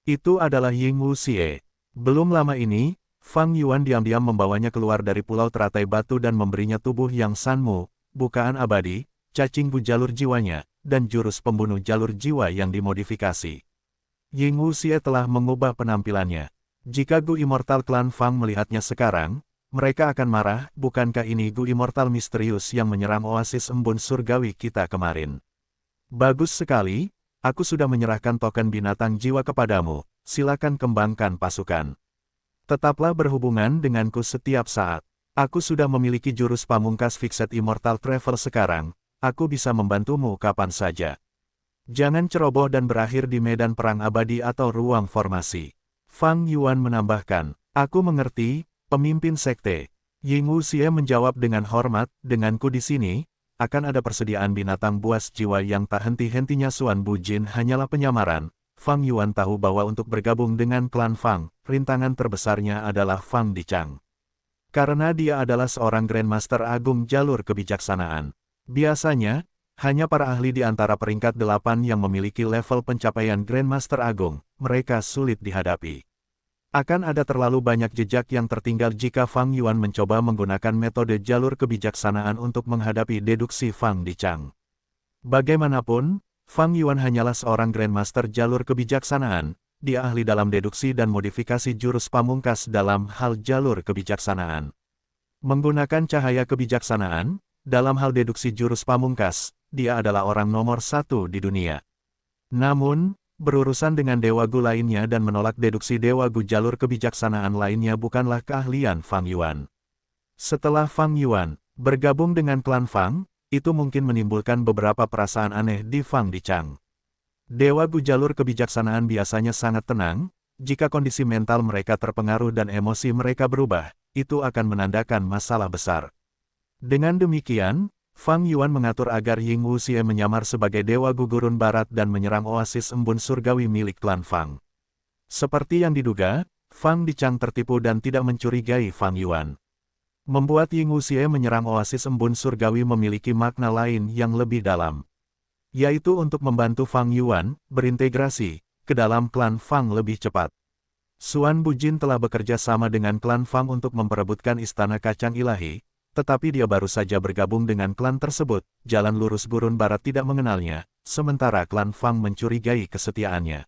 Itu adalah Ying Wuxie. Belum lama ini, Fang Yuan diam-diam membawanya keluar dari pulau teratai batu dan memberinya tubuh yang sanmu, bukaan abadi, cacing Gu jalur jiwanya, dan jurus pembunuh jalur jiwa yang dimodifikasi. Ying Wuxie telah mengubah penampilannya. Jika Gu Immortal klan Fang melihatnya sekarang, mereka akan marah, bukankah ini Gu Immortal misterius yang menyerang oasis embun surgawi kita kemarin? Bagus sekali. Aku sudah menyerahkan token binatang jiwa kepadamu, silakan kembangkan pasukan. Tetaplah berhubungan denganku setiap saat. Aku sudah memiliki jurus pamungkas Fixed Immortal Travel sekarang, aku bisa membantumu kapan saja. Jangan ceroboh dan berakhir di medan perang abadi atau ruang formasi. Fang Yuan menambahkan, aku mengerti, pemimpin sekte. Ying Wuxie menjawab dengan hormat, denganku di sini, akan ada persediaan binatang buas jiwa yang tak henti-hentinya. Xuan Bujin hanyalah penyamaran. Fang Yuan tahu bahwa untuk bergabung dengan klan Fang, rintangan terbesarnya adalah Fang Dichang. Karena dia adalah seorang Grandmaster Agung jalur kebijaksanaan. Biasanya, hanya para ahli di antara peringkat 8 yang memiliki level pencapaian Grandmaster Agung, mereka sulit dihadapi. Akan ada terlalu banyak jejak yang tertinggal jika Fang Yuan mencoba menggunakan metode jalur kebijaksanaan untuk menghadapi deduksi Fang Dichang. Bagaimanapun, Fang Yuan hanyalah seorang Grandmaster jalur kebijaksanaan, dia ahli dalam deduksi dan modifikasi jurus pamungkas dalam hal jalur kebijaksanaan. Menggunakan cahaya kebijaksanaan, dalam hal deduksi jurus pamungkas, dia adalah orang nomor 1 di dunia. Namun, berurusan dengan Dewa Gu lainnya dan menolak deduksi Dewa Gu jalur kebijaksanaan lainnya bukanlah keahlian Fang Yuan. Setelah Fang Yuan bergabung dengan klan Fang, itu mungkin menimbulkan beberapa perasaan aneh di Fang Dichang. Dewa Gu jalur kebijaksanaan biasanya sangat tenang, jika kondisi mental mereka terpengaruh dan emosi mereka berubah, itu akan menandakan masalah besar. Dengan demikian, Fang Yuan mengatur agar Ying Wuxie menyamar sebagai Dewa Gu Gurun Barat dan menyerang oasis embun surgawi milik klan Fang. Seperti yang diduga, Fang Dichang tertipu dan tidak mencurigai Fang Yuan. Membuat Ying Wuxie menyerang oasis embun surgawi memiliki makna lain yang lebih dalam, yaitu untuk membantu Fang Yuan berintegrasi ke dalam klan Fang lebih cepat. Xuan Bujin telah bekerja sama dengan klan Fang untuk memperebutkan istana kacang ilahi, tetapi dia baru saja bergabung dengan klan tersebut. Jalan lurus gurun barat tidak mengenalnya, sementara klan Fang mencurigai kesetiaannya.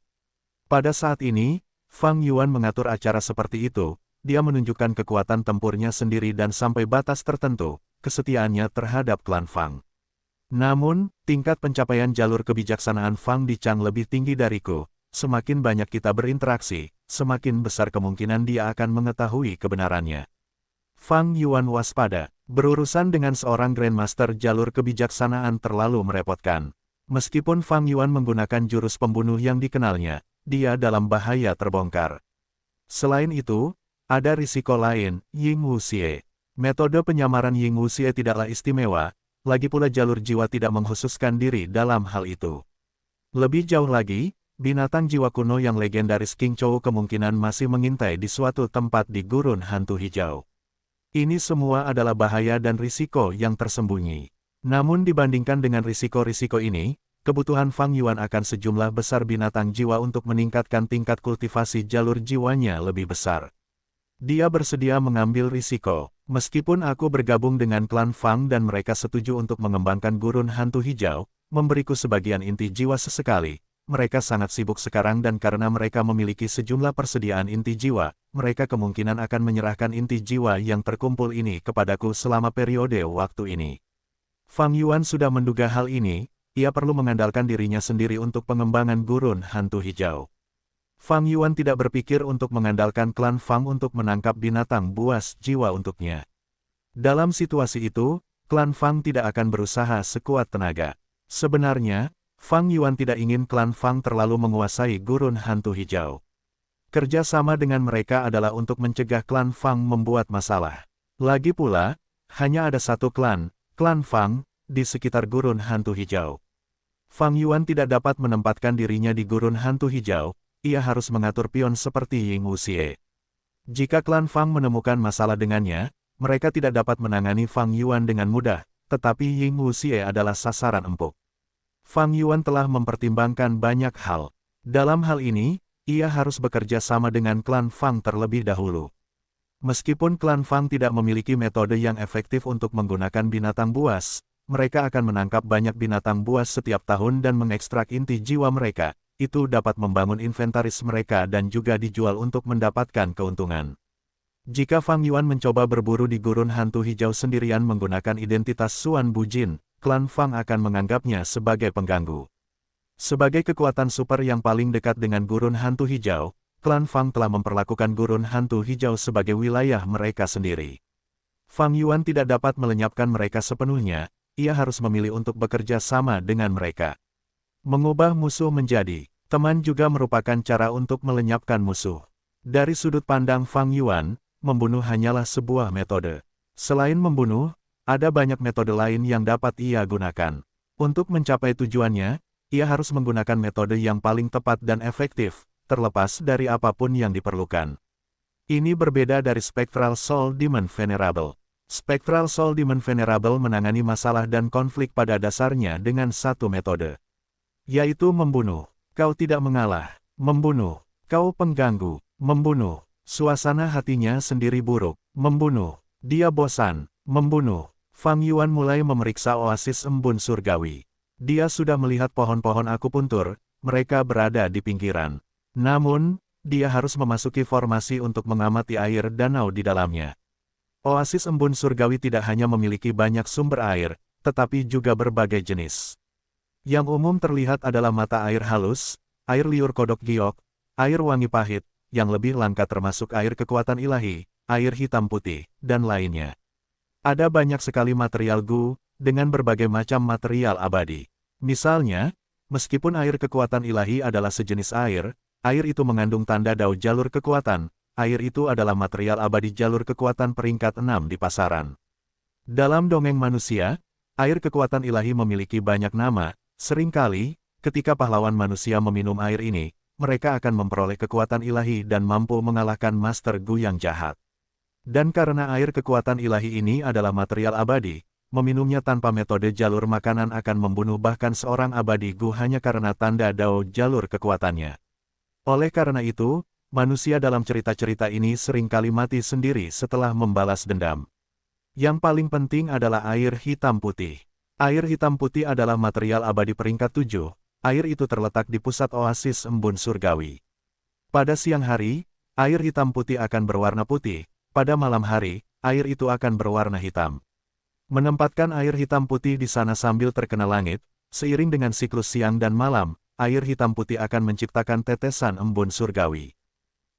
Pada saat ini, Fang Yuan mengatur acara seperti itu. Dia menunjukkan kekuatan tempurnya sendiri dan sampai batas tertentu, kesetiaannya terhadap klan Fang. Namun, tingkat pencapaian jalur kebijaksanaan Fang Dichang lebih tinggi dariku. Semakin banyak kita berinteraksi, semakin besar kemungkinan dia akan mengetahui kebenarannya. Fang Yuan waspada. Berurusan dengan seorang Grandmaster jalur kebijaksanaan terlalu merepotkan. Meskipun Fang Yuan menggunakan jurus pembunuh yang dikenalnya, dia dalam bahaya terbongkar. Selain itu, ada risiko lain, Ying Wuxie. Metode penyamaran Ying Wuxie tidaklah istimewa, lagi pula jalur jiwa tidak mengkhususkan diri dalam hal itu. Lebih jauh lagi, binatang jiwa kuno yang legendaris King Chou kemungkinan masih mengintai di suatu tempat di gurun hantu hijau. Ini semua adalah bahaya dan risiko yang tersembunyi. Namun dibandingkan dengan risiko-risiko ini, kebutuhan Fang Yuan akan sejumlah besar binatang jiwa untuk meningkatkan tingkat kultivasi jalur jiwanya lebih besar. Dia bersedia mengambil risiko. Meskipun aku bergabung dengan klan Fang dan mereka setuju untuk mengembangkan gurun hantu hijau, memberiku sebagian inti jiwa sesekali. Mereka sangat sibuk sekarang dan karena mereka memiliki sejumlah persediaan inti jiwa, mereka kemungkinan akan menyerahkan inti jiwa yang terkumpul ini kepadaku selama periode waktu ini. Fang Yuan sudah menduga hal ini, ia perlu mengandalkan dirinya sendiri untuk pengembangan gurun hantu hijau. Fang Yuan tidak berpikir untuk mengandalkan klan Fang untuk menangkap binatang buas jiwa untuknya. Dalam situasi itu, klan Fang tidak akan berusaha sekuat tenaga. Sebenarnya, Fang Yuan tidak ingin klan Fang terlalu menguasai gurun hantu hijau. Kerja sama dengan mereka adalah untuk mencegah klan Fang membuat masalah. Lagi pula, hanya ada satu klan, klan Fang, di sekitar gurun hantu hijau. Fang Yuan tidak dapat menempatkan dirinya di gurun hantu hijau, ia harus mengatur pion seperti Ying Wuxie. Jika klan Fang menemukan masalah dengannya, mereka tidak dapat menangani Fang Yuan dengan mudah, tetapi Ying Wuxie adalah sasaran empuk. Fang Yuan telah mempertimbangkan banyak hal. Dalam hal ini, ia harus bekerja sama dengan klan Fang terlebih dahulu. Meskipun klan Fang tidak memiliki metode yang efektif untuk menggunakan binatang buas, mereka akan menangkap banyak binatang buas setiap tahun dan mengekstrak inti jiwa mereka. Itu dapat membangun inventaris mereka dan juga dijual untuk mendapatkan keuntungan. Jika Fang Yuan mencoba berburu di gurun hantu hijau sendirian menggunakan identitas Xuan Bujin, klan Fang akan menganggapnya sebagai pengganggu. Sebagai kekuatan super yang paling dekat dengan gurun hantu hijau, klan Fang telah memperlakukan gurun hantu hijau sebagai wilayah mereka sendiri. Fang Yuan tidak dapat melenyapkan mereka sepenuhnya, ia harus memilih untuk bekerja sama dengan mereka. Mengubah musuh menjadi teman juga merupakan cara untuk melenyapkan musuh. Dari sudut pandang Fang Yuan, membunuh hanyalah sebuah metode. Selain membunuh, ada banyak metode lain yang dapat ia gunakan. Untuk mencapai tujuannya, ia harus menggunakan metode yang paling tepat dan efektif, terlepas dari apapun yang diperlukan. Ini berbeda dari Spectral Soul Demon Venerable. Spectral Soul Demon Venerable menangani masalah dan konflik pada dasarnya dengan satu metode, yaitu membunuh. Kau tidak mengalah. Membunuh. Kau pengganggu. Membunuh. Suasana hatinya sendiri buruk. Membunuh. Dia bosan. Membunuh. Fang Yuan mulai memeriksa oasis embun surgawi. Dia sudah melihat pohon-pohon akupuntur, mereka berada di pinggiran. Namun, dia harus memasuki formasi untuk mengamati air danau di dalamnya. Oasis embun surgawi tidak hanya memiliki banyak sumber air, tetapi juga berbagai jenis. Yang umum terlihat adalah mata air halus, air liur kodok giok, air wangi pahit, yang lebih langka termasuk air kekuatan ilahi, air hitam putih, dan lainnya. Ada banyak sekali material gu, dengan berbagai macam material abadi. Misalnya, meskipun air kekuatan ilahi adalah sejenis air itu mengandung tanda dao jalur kekuatan, air itu adalah material abadi jalur kekuatan peringkat 6 di pasaran. Dalam dongeng manusia, air kekuatan ilahi memiliki banyak nama, seringkali, ketika pahlawan manusia meminum air ini, mereka akan memperoleh kekuatan ilahi dan mampu mengalahkan Master Gu yang jahat. Dan karena air kekuatan ilahi ini adalah material abadi, meminumnya tanpa metode jalur makanan akan membunuh bahkan seorang abadi Gu hanya karena tanda dao jalur kekuatannya. Oleh karena itu, manusia dalam cerita-cerita ini seringkali mati sendiri setelah membalas dendam. Yang paling penting adalah air hitam putih. Air hitam putih adalah material abadi peringkat 7. Air itu terletak di pusat oasis embun surgawi. Pada siang hari, air hitam putih akan berwarna putih. Pada malam hari, air itu akan berwarna hitam. Menempatkan air hitam putih di sana sambil terkena langit, seiring dengan siklus siang dan malam, air hitam putih akan menciptakan tetesan embun surgawi.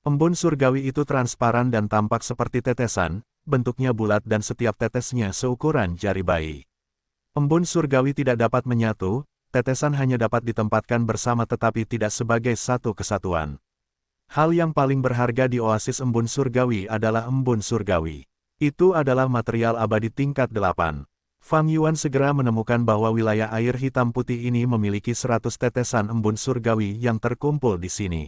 Embun surgawi itu transparan dan tampak seperti tetesan, bentuknya bulat dan setiap tetesnya seukuran jari bayi. Embun surgawi tidak dapat menyatu, tetesan hanya dapat ditempatkan bersama tetapi tidak sebagai satu kesatuan. Hal yang paling berharga di oasis embun surgawi adalah embun surgawi. Itu adalah material abadi tingkat 8. Fang Yuan segera menemukan bahwa wilayah air hitam putih ini memiliki 100 tetesan embun surgawi yang terkumpul di sini.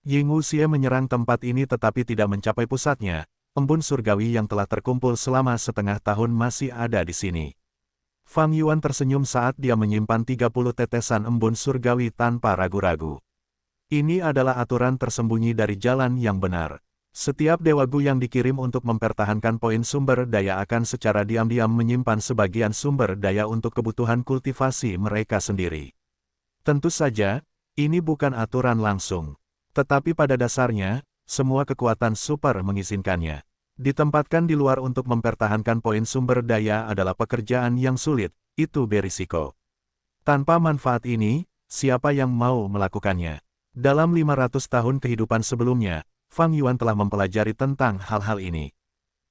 Ying Wuxie menyerang tempat ini tetapi tidak mencapai pusatnya. Embun surgawi yang telah terkumpul selama setengah tahun masih ada di sini. Fang Yuan tersenyum saat dia menyimpan 30 tetesan embun surgawi tanpa ragu-ragu. Ini adalah aturan tersembunyi dari jalan yang benar. Setiap Dewa Gu yang dikirim untuk mempertahankan poin sumber daya akan secara diam-diam menyimpan sebagian sumber daya untuk kebutuhan kultivasi mereka sendiri. Tentu saja, ini bukan aturan langsung. Tetapi pada dasarnya, semua kekuatan super mengizinkannya. Ditempatkan di luar untuk mempertahankan poin sumber daya adalah pekerjaan yang sulit, itu berisiko. Tanpa manfaat ini, siapa yang mau melakukannya? Dalam 500 tahun kehidupan sebelumnya, Fang Yuan telah mempelajari tentang hal-hal ini.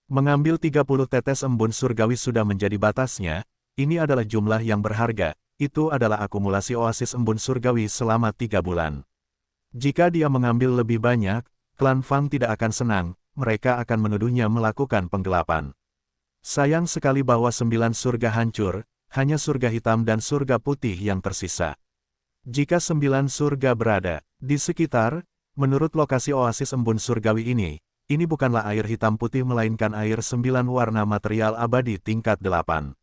Mengambil 30 tetes embun surgawi sudah menjadi batasnya, ini adalah jumlah yang berharga, itu adalah akumulasi oasis embun surgawi selama 3 bulan. Jika dia mengambil lebih banyak, klan Fang tidak akan senang, mereka akan menuduhnya melakukan penggelapan. Sayang sekali bahwa 9 surga hancur, hanya surga hitam dan surga putih yang tersisa. Jika 9 surga berada di sekitar, menurut lokasi oasis embun surgawi ini bukanlah air hitam putih melainkan air 9 warna material abadi tingkat 8.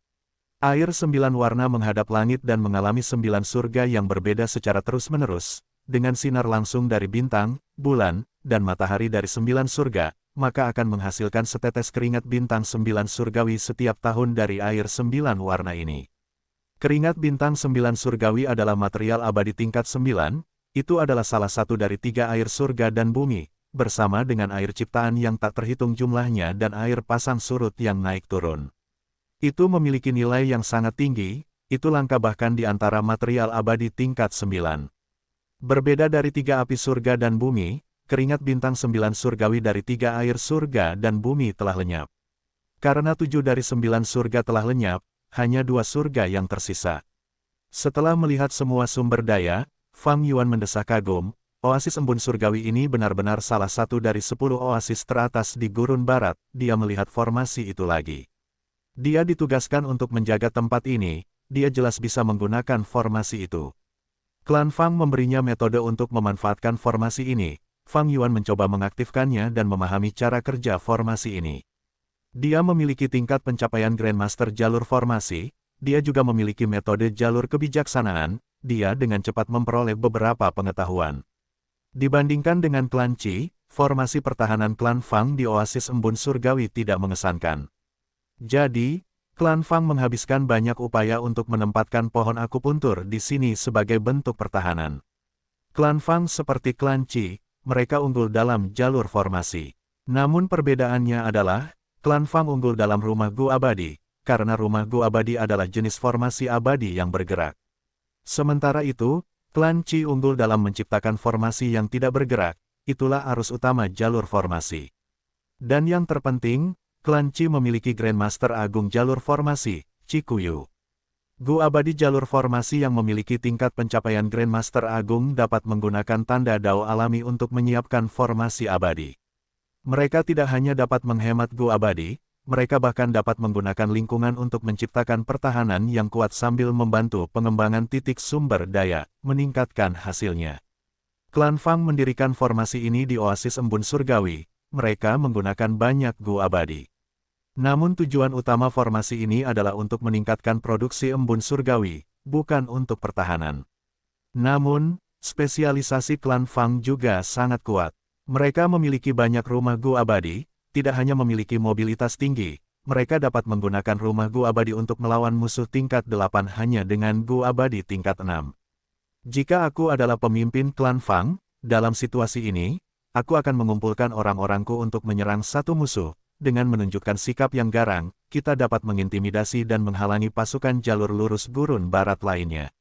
Air 9 warna menghadap langit dan mengalami 9 surga yang berbeda secara terus-menerus, dengan sinar langsung dari bintang, bulan, dan matahari dari 9 surga, maka akan menghasilkan setetes keringat bintang 9 surgawi setiap tahun dari air 9 warna ini. Keringat bintang 9 surgawi adalah material abadi tingkat 9, itu adalah salah satu dari 3 air surga dan bumi, bersama dengan air ciptaan yang tak terhitung jumlahnya dan air pasang surut yang naik turun. Itu memiliki nilai yang sangat tinggi, itu langka bahkan di antara material abadi tingkat 9. Berbeda dari 3 api surga dan bumi, keringat bintang 9 surgawi dari 3 air surga dan bumi telah lenyap. Karena 7 dari 9 surga telah lenyap, hanya 2 surga yang tersisa. Setelah melihat semua sumber daya, Fang Yuan mendesak kagum, oasis embun surgawi ini benar-benar salah satu dari 10 oasis teratas di gurun barat, dia melihat formasi itu lagi. Dia ditugaskan untuk menjaga tempat ini, dia jelas bisa menggunakan formasi itu. Klan Fang memberinya metode untuk memanfaatkan formasi ini. Fang Yuan mencoba mengaktifkannya dan memahami cara kerja formasi ini. Dia memiliki tingkat pencapaian Grandmaster jalur formasi, dia juga memiliki metode jalur kebijaksanaan, dia dengan cepat memperoleh beberapa pengetahuan. Dibandingkan dengan klan Qi, formasi pertahanan klan Fang di oasis embun surgawi tidak mengesankan. Jadi, klan Fang menghabiskan banyak upaya untuk menempatkan pohon akupuntur di sini sebagai bentuk pertahanan. Klan Fang seperti klan Qi, mereka unggul dalam jalur formasi. Namun perbedaannya adalah, klan Fang unggul dalam rumah Gu abadi, karena rumah Gu abadi adalah jenis formasi abadi yang bergerak. Sementara itu, klan Qi unggul dalam menciptakan formasi yang tidak bergerak, itulah arus utama jalur formasi. Dan yang terpenting, klan Qi memiliki Grandmaster Agung jalur formasi, Qi Kuyu. Gu abadi jalur formasi yang memiliki tingkat pencapaian Grandmaster Agung dapat menggunakan tanda Dao alami untuk menyiapkan formasi abadi. Mereka tidak hanya dapat menghemat Gu abadi, mereka bahkan dapat menggunakan lingkungan untuk menciptakan pertahanan yang kuat sambil membantu pengembangan titik sumber daya, meningkatkan hasilnya. Klan Fang mendirikan formasi ini di oasis embun surgawi, mereka menggunakan banyak Gu abadi. Namun tujuan utama formasi ini adalah untuk meningkatkan produksi embun surgawi, bukan untuk pertahanan. Namun, spesialisasi klan Fang juga sangat kuat. Mereka memiliki banyak rumah Gu abadi, tidak hanya memiliki mobilitas tinggi, mereka dapat menggunakan rumah Gu Abadi untuk melawan musuh tingkat 8 hanya dengan Gu Abadi tingkat 6. Jika aku adalah pemimpin klan Fang, dalam situasi ini, aku akan mengumpulkan orang-orangku untuk menyerang satu musuh. Dengan menunjukkan sikap yang garang, kita dapat mengintimidasi dan menghalangi pasukan jalur lurus gurun barat lainnya.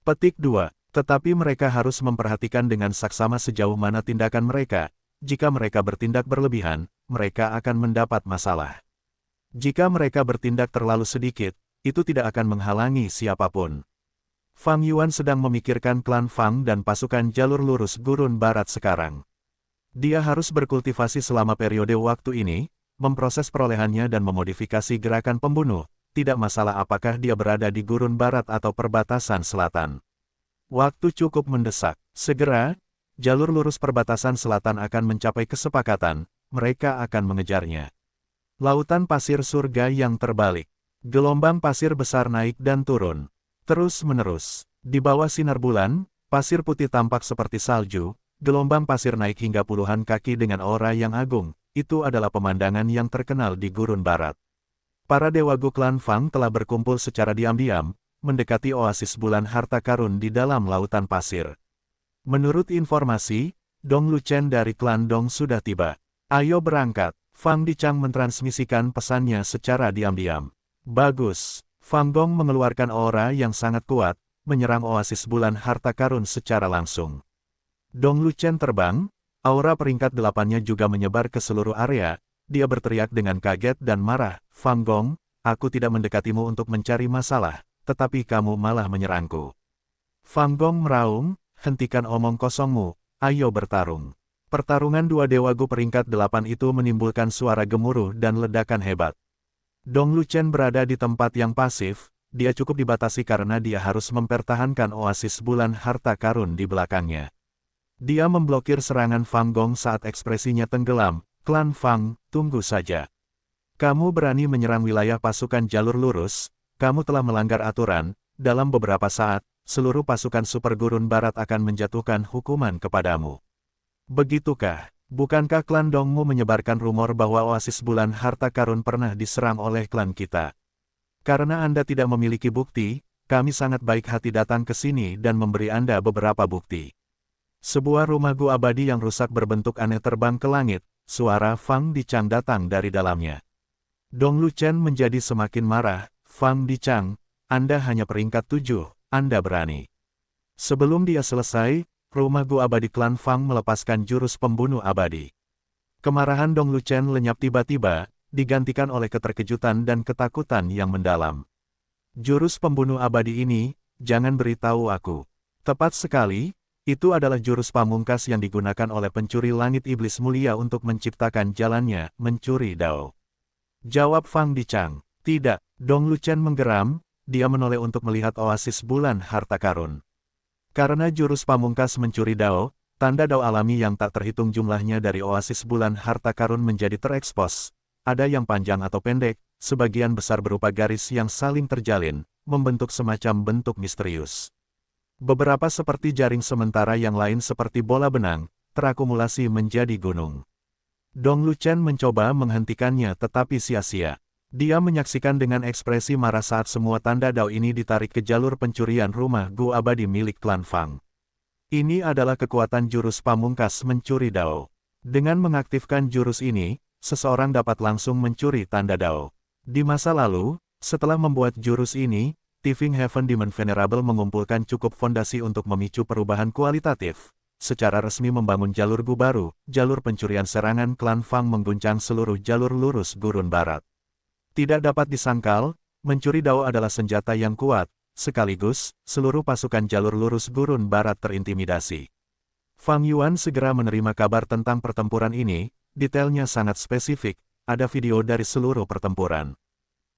Petik 2. Tetapi mereka harus memperhatikan dengan saksama sejauh mana tindakan mereka. Jika mereka bertindak berlebihan, mereka akan mendapat masalah. Jika mereka bertindak terlalu sedikit, itu tidak akan menghalangi siapapun. Fang Yuan sedang memikirkan klan Fang dan pasukan jalur lurus gurun barat sekarang. Dia harus berkultivasi selama periode waktu ini, memproses perolehannya dan memodifikasi gerakan pembunuh, tidak masalah apakah dia berada di gurun barat atau perbatasan selatan. Waktu cukup mendesak. Segera, jalur lurus perbatasan selatan akan mencapai kesepakatan, mereka akan mengejarnya. Lautan pasir surga yang terbalik. Gelombang pasir besar naik dan turun. Terus-menerus. Di bawah sinar bulan, pasir putih tampak seperti salju, gelombang pasir naik hingga puluhan kaki dengan aura yang agung. Itu adalah pemandangan yang terkenal di gurun barat. Para dewa Gu klan Fang telah berkumpul secara diam-diam, mendekati oasis bulan harta karun di dalam lautan pasir. Menurut informasi, Dong Luchen dari klan Dong sudah tiba. Ayo berangkat. Fang Dichang mentransmisikan pesannya secara diam-diam. Bagus. Fang Gong mengeluarkan aura yang sangat kuat, menyerang oasis bulan harta karun secara langsung. Dong Luchen terbang, aura peringkat 8-nya juga menyebar ke seluruh area, dia berteriak dengan kaget dan marah, Fang Gong, aku tidak mendekatimu untuk mencari masalah, tetapi kamu malah menyerangku. Fang Gong meraung, hentikan omong kosongmu, ayo bertarung. Pertarungan dua dewa Gu peringkat 8 itu menimbulkan suara gemuruh dan ledakan hebat. Dong Luchen berada di tempat yang pasif, dia cukup dibatasi karena dia harus mempertahankan oasis bulan harta karun di belakangnya. Dia memblokir serangan Fang Gong saat ekspresinya tenggelam, klan Fang, tunggu saja. Kamu berani menyerang wilayah pasukan jalur lurus, kamu telah melanggar aturan, dalam beberapa saat, seluruh pasukan super gurun barat akan menjatuhkan hukuman kepadamu. Begitukah? Bukankah klan Dongmu menyebarkan rumor bahwa oasis bulan harta karun pernah diserang oleh klan kita? Karena Anda tidak memiliki bukti, kami sangat baik hati datang ke sini dan memberi Anda beberapa bukti. Sebuah rumah Gu abadi yang rusak berbentuk aneh terbang ke langit, suara Fang Dichang datang dari dalamnya. Dong Luchen menjadi semakin marah, Fang Dichang, Anda hanya peringkat 7, Anda berani. Sebelum dia selesai, rumah Gu abadi klan Fang melepaskan jurus pembunuh abadi. Kemarahan Dong Luchen lenyap tiba-tiba, digantikan oleh keterkejutan dan ketakutan yang mendalam. Jurus pembunuh abadi ini, jangan beritahu aku. Tepat sekali, itu adalah jurus pamungkas yang digunakan oleh pencuri langit iblis mulia untuk menciptakan jalannya, mencuri Dao. Jawab Fang Dichang. Tidak, Dong Luchen menggeram, dia menoleh untuk melihat oasis bulan harta karun. Karena jurus pamungkas mencuri Dao, tanda Dao alami yang tak terhitung jumlahnya dari oasis bulan harta karun menjadi terekspos. Ada yang panjang atau pendek, sebagian besar berupa garis yang saling terjalin, membentuk semacam bentuk misterius. Beberapa seperti jaring sementara yang lain seperti bola benang, terakumulasi menjadi gunung. Dong Luchen mencoba menghentikannya tetapi sia-sia. Dia menyaksikan dengan ekspresi marah saat semua tanda Dao ini ditarik ke jalur pencurian rumah Gu abadi milik klan Fang. Ini adalah kekuatan jurus pamungkas mencuri Dao. Dengan mengaktifkan jurus ini, seseorang dapat langsung mencuri tanda Dao. Di masa lalu, setelah membuat jurus ini, Tifing Heaven Demon Venerable mengumpulkan cukup fondasi untuk memicu perubahan kualitatif. Secara resmi membangun jalur Gu baru, jalur pencurian serangan klan Fang mengguncang seluruh jalur lurus gurun barat. Tidak dapat disangkal, mencuri Dao adalah senjata yang kuat, sekaligus, seluruh pasukan jalur lurus gurun barat terintimidasi. Fang Yuan segera menerima kabar tentang pertempuran ini, detailnya sangat spesifik, ada video dari seluruh pertempuran.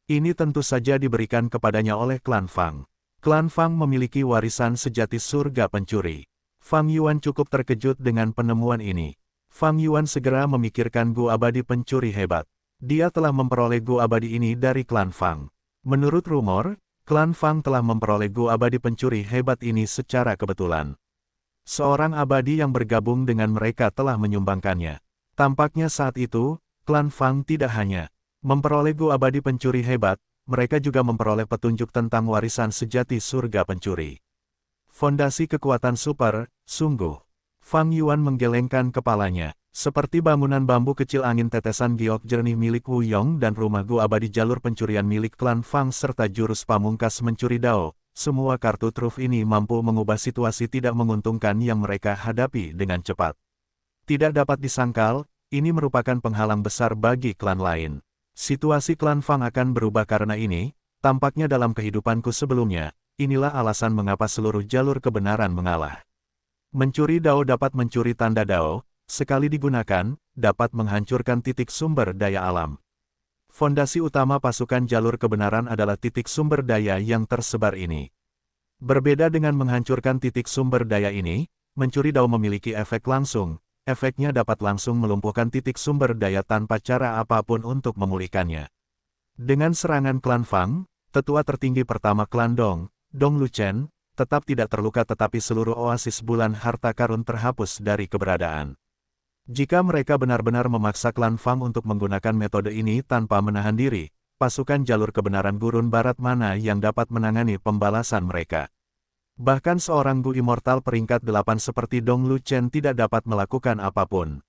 Ini tentu saja diberikan kepadanya oleh klan Fang. Klan Fang memiliki warisan sejati surga pencuri. Fang Yuan cukup terkejut dengan penemuan ini. Fang Yuan segera memikirkan Gu abadi pencuri hebat. Dia telah memperoleh Gu abadi ini dari klan Fang. Menurut rumor, klan Fang telah memperoleh Gu abadi pencuri hebat ini secara kebetulan. Seorang abadi yang bergabung dengan mereka telah menyumbangkannya. Tampaknya saat itu, klan Fang tidak hanya Memperoleh Gu Abadi pencuri hebat, mereka juga memperoleh petunjuk tentang warisan sejati surga pencuri. Fondasi kekuatan super, sungguh. Fang Yuan menggelengkan kepalanya. Seperti bangunan bambu kecil angin tetesan giok jernih milik Wu Yong dan rumah Gu Abadi jalur pencurian milik klan Fang serta jurus pamungkas mencuri Dao, semua kartu truf ini mampu mengubah situasi tidak menguntungkan yang mereka hadapi dengan cepat. Tidak dapat disangkal, ini merupakan penghalang besar bagi klan lain. Situasi klan Fang akan berubah karena ini, tampaknya dalam kehidupanku sebelumnya, inilah alasan mengapa seluruh jalur kebenaran mengalah. Mencuri Dao dapat mencuri tanda Dao, sekali digunakan, dapat menghancurkan titik sumber daya alam. Fondasi utama pasukan jalur kebenaran adalah titik sumber daya yang tersebar ini. Berbeda dengan menghancurkan titik sumber daya ini, mencuri Dao memiliki efek langsung. Efeknya dapat langsung melumpuhkan titik sumber daya tanpa cara apapun untuk memulihkannya. Dengan serangan klan Fang, tetua tertinggi pertama klan Dong Luchen, tetap tidak terluka tetapi seluruh oasis bulan harta karun terhapus dari keberadaan. Jika mereka benar-benar memaksa klan Fang untuk menggunakan metode ini tanpa menahan diri, pasukan jalur kebenaran gurun barat mana yang dapat menangani pembalasan mereka? Bahkan seorang Gu Immortal peringkat 8 seperti Dong Luchen tidak dapat melakukan apapun.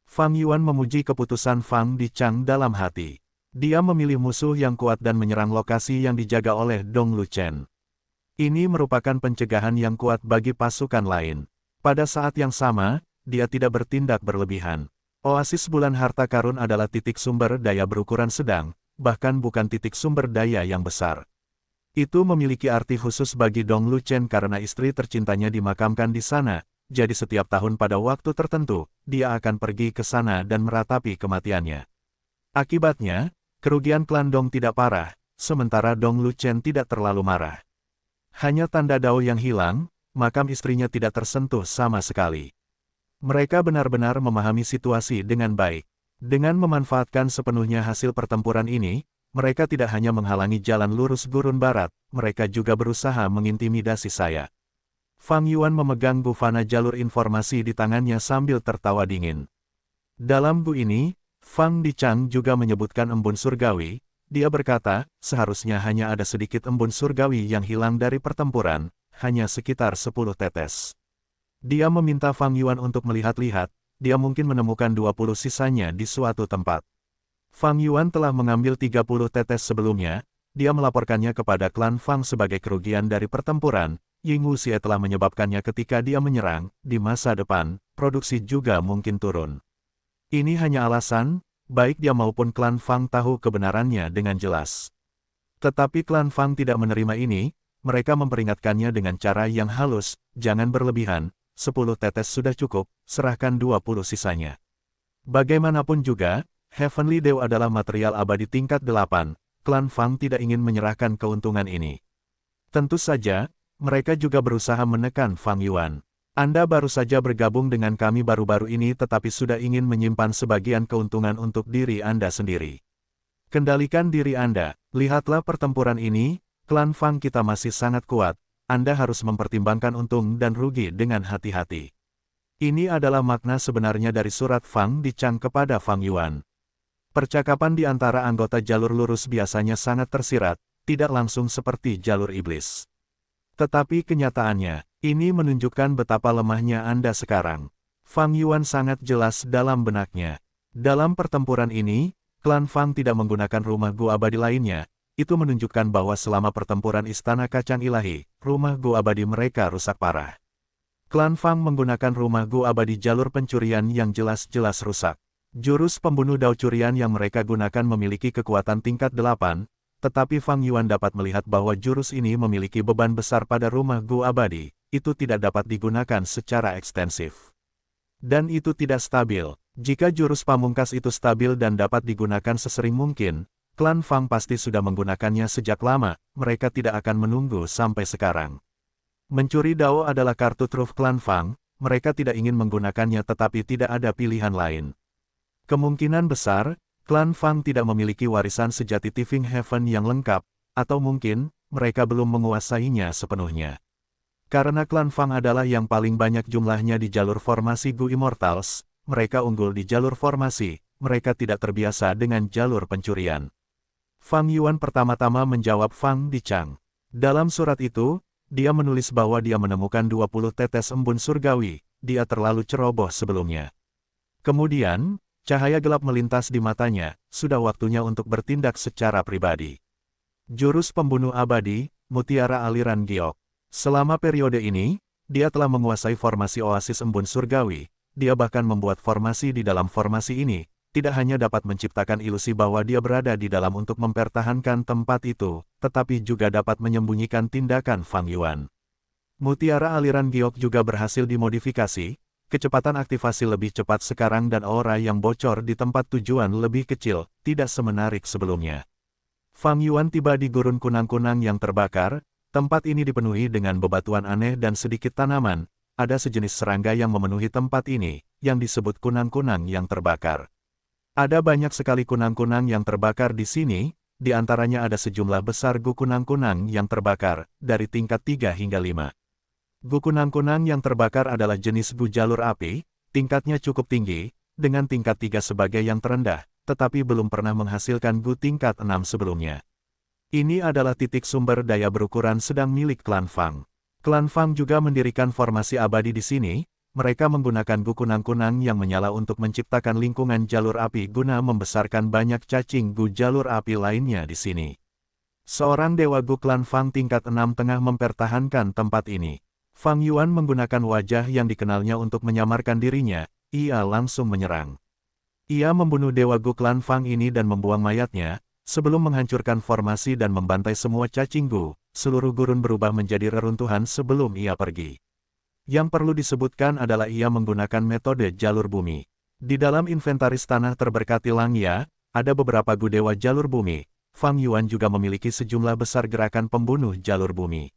Fang Yuan memuji keputusan Fang Dichang dalam hati. Dia memilih musuh yang kuat dan menyerang lokasi yang dijaga oleh Dong Luchen. Ini merupakan pencegahan yang kuat bagi pasukan lain. Pada saat yang sama, dia tidak bertindak berlebihan. Oasis bulan harta karun adalah titik sumber daya berukuran sedang, bahkan bukan titik sumber daya yang besar. Itu memiliki arti khusus bagi Dong Luchen karena istri tercintanya dimakamkan di sana, jadi setiap tahun pada waktu tertentu, dia akan pergi ke sana dan meratapi kematiannya. Akibatnya, kerugian klan Dong tidak parah, sementara Dong Luchen tidak terlalu marah. Hanya tanda Dao yang hilang, makam istrinya tidak tersentuh sama sekali. Mereka benar-benar memahami situasi dengan baik. Dengan memanfaatkan sepenuhnya hasil pertempuran ini, mereka tidak hanya menghalangi jalan lurus gurun barat, mereka juga berusaha mengintimidasi saya. Fang Yuan memegang bufana jalur informasi di tangannya sambil tertawa dingin. Dalam gu ini, Fang Dichang juga menyebutkan embun surgawi. Dia berkata, seharusnya hanya ada sedikit embun surgawi yang hilang dari pertempuran, hanya sekitar 10 tetes. Dia meminta Fang Yuan untuk melihat-lihat, dia mungkin menemukan 20 sisanya di suatu tempat. Fang Yuan telah mengambil 30 tetes sebelumnya, dia melaporkannya kepada klan Fang sebagai kerugian dari pertempuran, Ying Wuxie telah menyebabkannya ketika dia menyerang, di masa depan, produksi juga mungkin turun. Ini hanya alasan, baik dia maupun klan Fang tahu kebenarannya dengan jelas. Tetapi klan Fang tidak menerima ini, mereka memperingatkannya dengan cara yang halus, jangan berlebihan, 10 tetes sudah cukup, serahkan 20 sisanya. Bagaimanapun juga, Heavenly Dew adalah material abadi tingkat 8, klan Fang tidak ingin menyerahkan keuntungan ini. Tentu saja, mereka juga berusaha menekan Fang Yuan. Anda baru saja bergabung dengan kami baru-baru ini tetapi sudah ingin menyimpan sebagian keuntungan untuk diri Anda sendiri. Kendalikan diri Anda, lihatlah pertempuran ini, klan Fang kita masih sangat kuat. Anda harus mempertimbangkan untung dan rugi dengan hati-hati. Ini adalah makna sebenarnya dari surat Fang Dichang kepada Fang Yuan. Percakapan di antara anggota jalur lurus biasanya sangat tersirat, tidak langsung seperti jalur iblis. Tetapi kenyataannya, ini menunjukkan betapa lemahnya Anda sekarang. Fang Yuan sangat jelas dalam benaknya. Dalam pertempuran ini, klan Fang tidak menggunakan rumah Gu Abadi lainnya. Itu menunjukkan bahwa selama pertempuran Istana Kacang Ilahi, rumah Gu Abadi mereka rusak parah. Klan Fang menggunakan rumah Gu Abadi jalur pencurian yang jelas-jelas rusak. Jurus pembunuh Dao curian yang mereka gunakan memiliki kekuatan tingkat 8, tetapi Fang Yuan dapat melihat bahwa jurus ini memiliki beban besar pada rumah Gu Abadi, itu tidak dapat digunakan secara ekstensif. Dan itu tidak stabil. Jika jurus pamungkas itu stabil dan dapat digunakan sesering mungkin, klan Fang pasti sudah menggunakannya sejak lama, mereka tidak akan menunggu sampai sekarang. Mencuri Dao adalah kartu truf klan Fang, mereka tidak ingin menggunakannya tetapi tidak ada pilihan lain. Kemungkinan besar, klan Fang tidak memiliki warisan sejati Tifing Heaven yang lengkap, atau mungkin, mereka belum menguasainya sepenuhnya. Karena klan Fang adalah yang paling banyak jumlahnya di jalur formasi Gu Immortals, mereka unggul di jalur formasi, mereka tidak terbiasa dengan jalur pencurian. Fang Yuan pertama-tama menjawab Fang Dichang. Dalam surat itu, dia menulis bahwa dia menemukan 20 tetes embun surgawi, dia terlalu ceroboh sebelumnya. Kemudian, cahaya gelap melintas di matanya, sudah waktunya untuk bertindak secara pribadi. Jurus pembunuh abadi, Mutiara Aliran Giok. Selama periode ini, dia telah menguasai formasi oasis embun surgawi, dia bahkan membuat formasi di dalam formasi ini, tidak hanya dapat menciptakan ilusi bahwa dia berada di dalam untuk mempertahankan tempat itu, tetapi juga dapat menyembunyikan tindakan Fang Yuan. Mutiara Aliran Giok juga berhasil dimodifikasi, kecepatan aktivasi lebih cepat sekarang dan aura yang bocor di tempat tujuan lebih kecil, tidak semenarik sebelumnya. Fang Yuan tiba di gurun kunang-kunang yang terbakar, tempat ini dipenuhi dengan bebatuan aneh dan sedikit tanaman, ada sejenis serangga yang memenuhi tempat ini, yang disebut kunang-kunang yang terbakar. Ada banyak sekali kunang-kunang yang terbakar di sini, di antaranya ada sejumlah besar gu kunang-kunang yang terbakar, dari tingkat 3 hingga 5. Gu kunang-kunang yang terbakar adalah jenis gu jalur api, tingkatnya cukup tinggi, dengan tingkat 3 sebagai yang terendah, tetapi belum pernah menghasilkan gu tingkat 6 sebelumnya. Ini adalah titik sumber daya berukuran sedang milik klan Fang. Klan Fang juga mendirikan formasi abadi di sini, mereka menggunakan gu kunang-kunang yang menyala untuk menciptakan lingkungan jalur api guna membesarkan banyak cacing gu jalur api lainnya di sini. Seorang dewa gu klan Fang tingkat 6 tengah mempertahankan tempat ini. Fang Yuan menggunakan wajah yang dikenalnya untuk menyamarkan dirinya, ia langsung menyerang. Ia membunuh dewa gu klan Fang ini dan membuang mayatnya, sebelum menghancurkan formasi dan membantai semua cacing gu, seluruh gurun berubah menjadi reruntuhan sebelum ia pergi. Yang perlu disebutkan adalah ia menggunakan metode jalur bumi. Di dalam inventaris tanah terberkati Langya, ada beberapa gu dewa jalur bumi. Fang Yuan juga memiliki sejumlah besar gerakan pembunuh jalur bumi.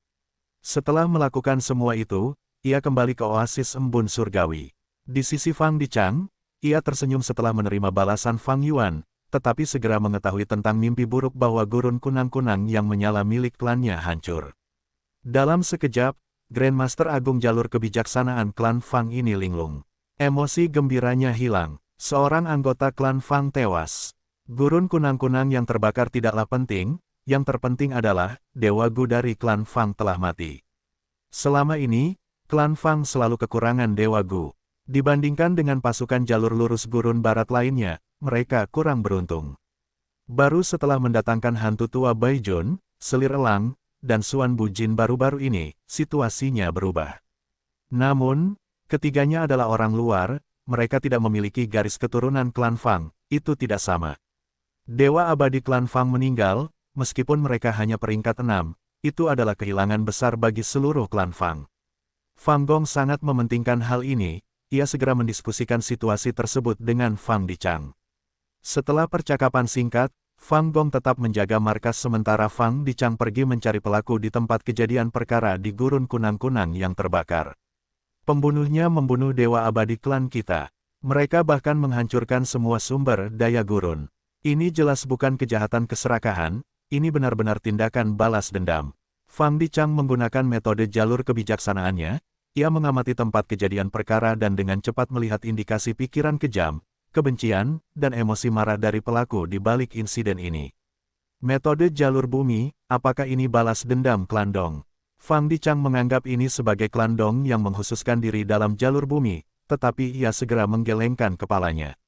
Setelah melakukan semua itu, ia kembali ke oasis embun surgawi. Di sisi Fang Dichang, ia tersenyum setelah menerima balasan Fang Yuan, tetapi segera mengetahui tentang mimpi buruk bahwa gurun kunang-kunang yang menyala milik klannya hancur. Dalam sekejap, Grandmaster Agung Jalur Kebijaksanaan klan Fang ini linglung. Emosi gembiranya hilang. Seorang anggota klan Fang tewas. Gurun kunang-kunang yang terbakar tidaklah penting, yang terpenting adalah, Dewa Gu dari klan Fang telah mati. Selama ini, klan Fang selalu kekurangan Dewa Gu. Dibandingkan dengan pasukan jalur lurus gurun barat lainnya, mereka kurang beruntung. Baru setelah mendatangkan hantu tua Baijun, Selir Elang, dan Suan Bujin baru-baru ini, situasinya berubah. Namun, ketiganya adalah orang luar, mereka tidak memiliki garis keturunan klan Fang, itu tidak sama. Dewa abadi klan Fang meninggal, meskipun mereka hanya peringkat 6, itu adalah kehilangan besar bagi seluruh klan Fang. Fang Gong sangat mementingkan hal ini, ia segera mendiskusikan situasi tersebut dengan Fang Dichang. Setelah percakapan singkat, Fang Gong tetap menjaga markas sementara Fang Dichang pergi mencari pelaku di tempat kejadian perkara di gurun kunang-kunang yang terbakar. Pembunuhnya membunuh dewa abadi klan kita. Mereka bahkan menghancurkan semua sumber daya gurun. Ini jelas bukan kejahatan keserakahan, ini benar-benar tindakan balas dendam. Fang Dichang menggunakan metode jalur kebijaksanaannya, ia mengamati tempat kejadian perkara dan dengan cepat melihat indikasi pikiran kejam, kebencian, dan emosi marah dari pelaku di balik insiden ini. Metode jalur bumi, apakah ini balas dendam klan Dong? Fang Dichang menganggap ini sebagai klan Dong yang menghususkan diri dalam jalur bumi, tetapi ia segera menggelengkan kepalanya.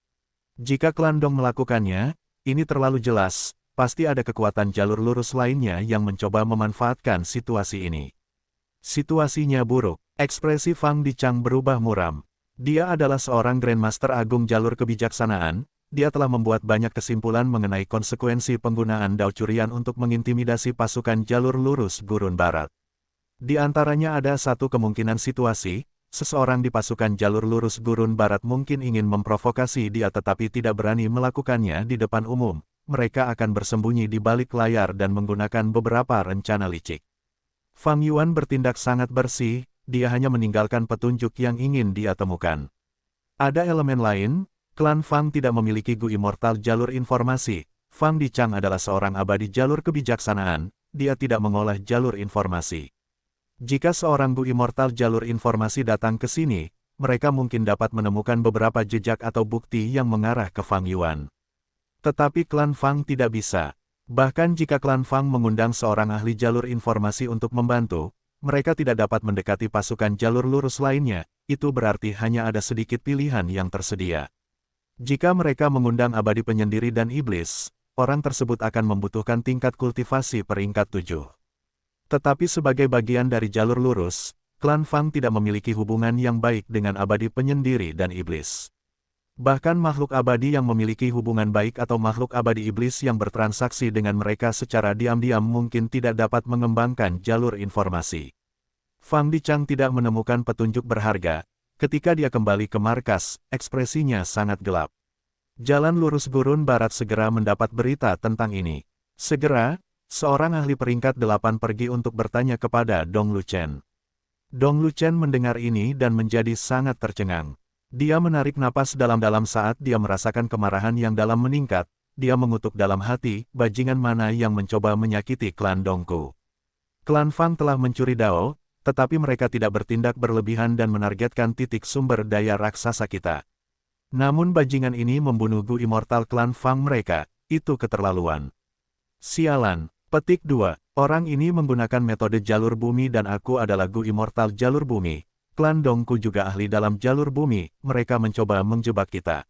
Jika klan Dong melakukannya, ini terlalu jelas, pasti ada kekuatan jalur lurus lainnya yang mencoba memanfaatkan situasi ini. Situasinya buruk, ekspresi Fang Dichang berubah muram. Dia adalah seorang Grandmaster Agung Jalur Kebijaksanaan, dia telah membuat banyak kesimpulan mengenai konsekuensi penggunaan dao curian untuk mengintimidasi pasukan jalur lurus gurun barat. Di antaranya ada satu kemungkinan situasi, seseorang di pasukan jalur lurus gurun barat mungkin ingin memprovokasi dia tetapi tidak berani melakukannya di depan umum, mereka akan bersembunyi di balik layar dan menggunakan beberapa rencana licik. Fang Yuan bertindak sangat bersih, dia hanya meninggalkan petunjuk yang ingin dia temukan. Ada elemen lain, klan Fang tidak memiliki gu immortal jalur informasi. Fang Dichang adalah seorang abadi jalur kebijaksanaan, dia tidak mengolah jalur informasi. Jika seorang gu immortal jalur informasi datang ke sini, mereka mungkin dapat menemukan beberapa jejak atau bukti yang mengarah ke Fang Yuan. Tetapi klan Fang tidak bisa. Bahkan jika klan Fang mengundang seorang ahli jalur informasi untuk membantu, mereka tidak dapat mendekati pasukan jalur lurus lainnya, itu berarti hanya ada sedikit pilihan yang tersedia. Jika mereka mengundang abadi penyendiri dan iblis, orang tersebut akan membutuhkan tingkat kultivasi peringkat 7. Tetapi sebagai bagian dari jalur lurus, klan Fang tidak memiliki hubungan yang baik dengan abadi penyendiri dan iblis. Bahkan makhluk abadi yang memiliki hubungan baik atau makhluk abadi iblis yang bertransaksi dengan mereka secara diam-diam mungkin tidak dapat mengembangkan jalur informasi. Fang Dichang tidak menemukan petunjuk berharga. Ketika dia kembali ke markas, ekspresinya sangat gelap. Jalan lurus gurun barat segera mendapat berita tentang ini. Segera, seorang ahli peringkat 8 pergi untuk bertanya kepada Dong Luchen. Dong Luchen mendengar ini dan menjadi sangat tercengang. Dia menarik napas dalam-dalam saat dia merasakan kemarahan yang dalam meningkat. Dia mengutuk dalam hati, bajingan mana yang mencoba menyakiti klan Dongku. Klan Fang telah mencuri Dao, tetapi mereka tidak bertindak berlebihan dan menargetkan titik sumber daya raksasa kita. Namun bajingan ini membunuh Gu Immortal klan Fang mereka, itu keterlaluan. Sialan, petik 2, orang ini menggunakan metode jalur bumi dan aku adalah Gu Immortal jalur bumi. Klan Dongku juga ahli dalam jalur bumi, mereka mencoba menjebak kita.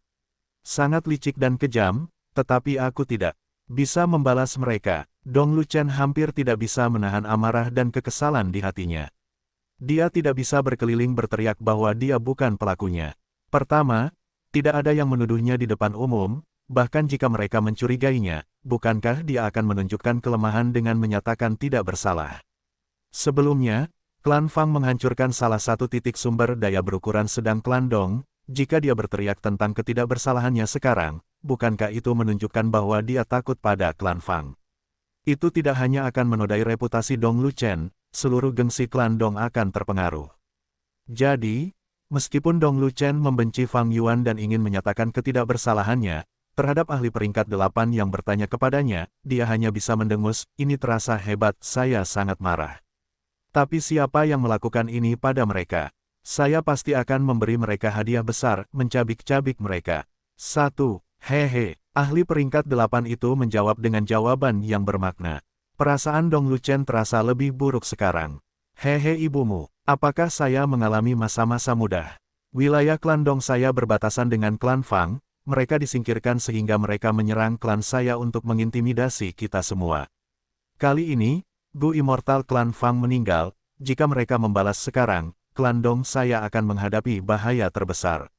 Sangat licik dan kejam, tetapi aku tidak bisa membalas mereka. Dong Luchen hampir tidak bisa menahan amarah dan kekesalan di hatinya. Dia tidak bisa berkeliling berteriak bahwa dia bukan pelakunya. Pertama, tidak ada yang menuduhnya di depan umum, bahkan jika mereka mencurigainya, bukankah dia akan menunjukkan kelemahan dengan menyatakan tidak bersalah. Sebelumnya, klan Fang menghancurkan salah satu titik sumber daya berukuran sedang klan Dong, jika dia berteriak tentang ketidakbersalahannya sekarang, bukankah itu menunjukkan bahwa dia takut pada klan Fang. Itu tidak hanya akan menodai reputasi Dong Luchen, seluruh gengsi klan Dong akan terpengaruh. Jadi, meskipun Dong Luchen membenci Fang Yuan dan ingin menyatakan ketidakbersalahannya, terhadap ahli peringkat 8 yang bertanya kepadanya, dia hanya bisa mendengus, ini terasa hebat, saya sangat marah. Tapi siapa yang melakukan ini pada mereka? Saya pasti akan memberi mereka hadiah besar, mencabik-cabik mereka. 1. Hehe, ahli peringkat 8 itu menjawab dengan jawaban yang bermakna. Perasaan Dong Luchen terasa lebih buruk sekarang. Hehe ibumu, apakah saya mengalami masa-masa mudah? Wilayah klan Dong saya berbatasan dengan klan Fang, mereka disingkirkan sehingga mereka menyerang klan saya untuk mengintimidasi kita semua. Kali ini, Gu Immortal klan Fang meninggal, jika mereka membalas sekarang, klan Dong saya akan menghadapi bahaya terbesar.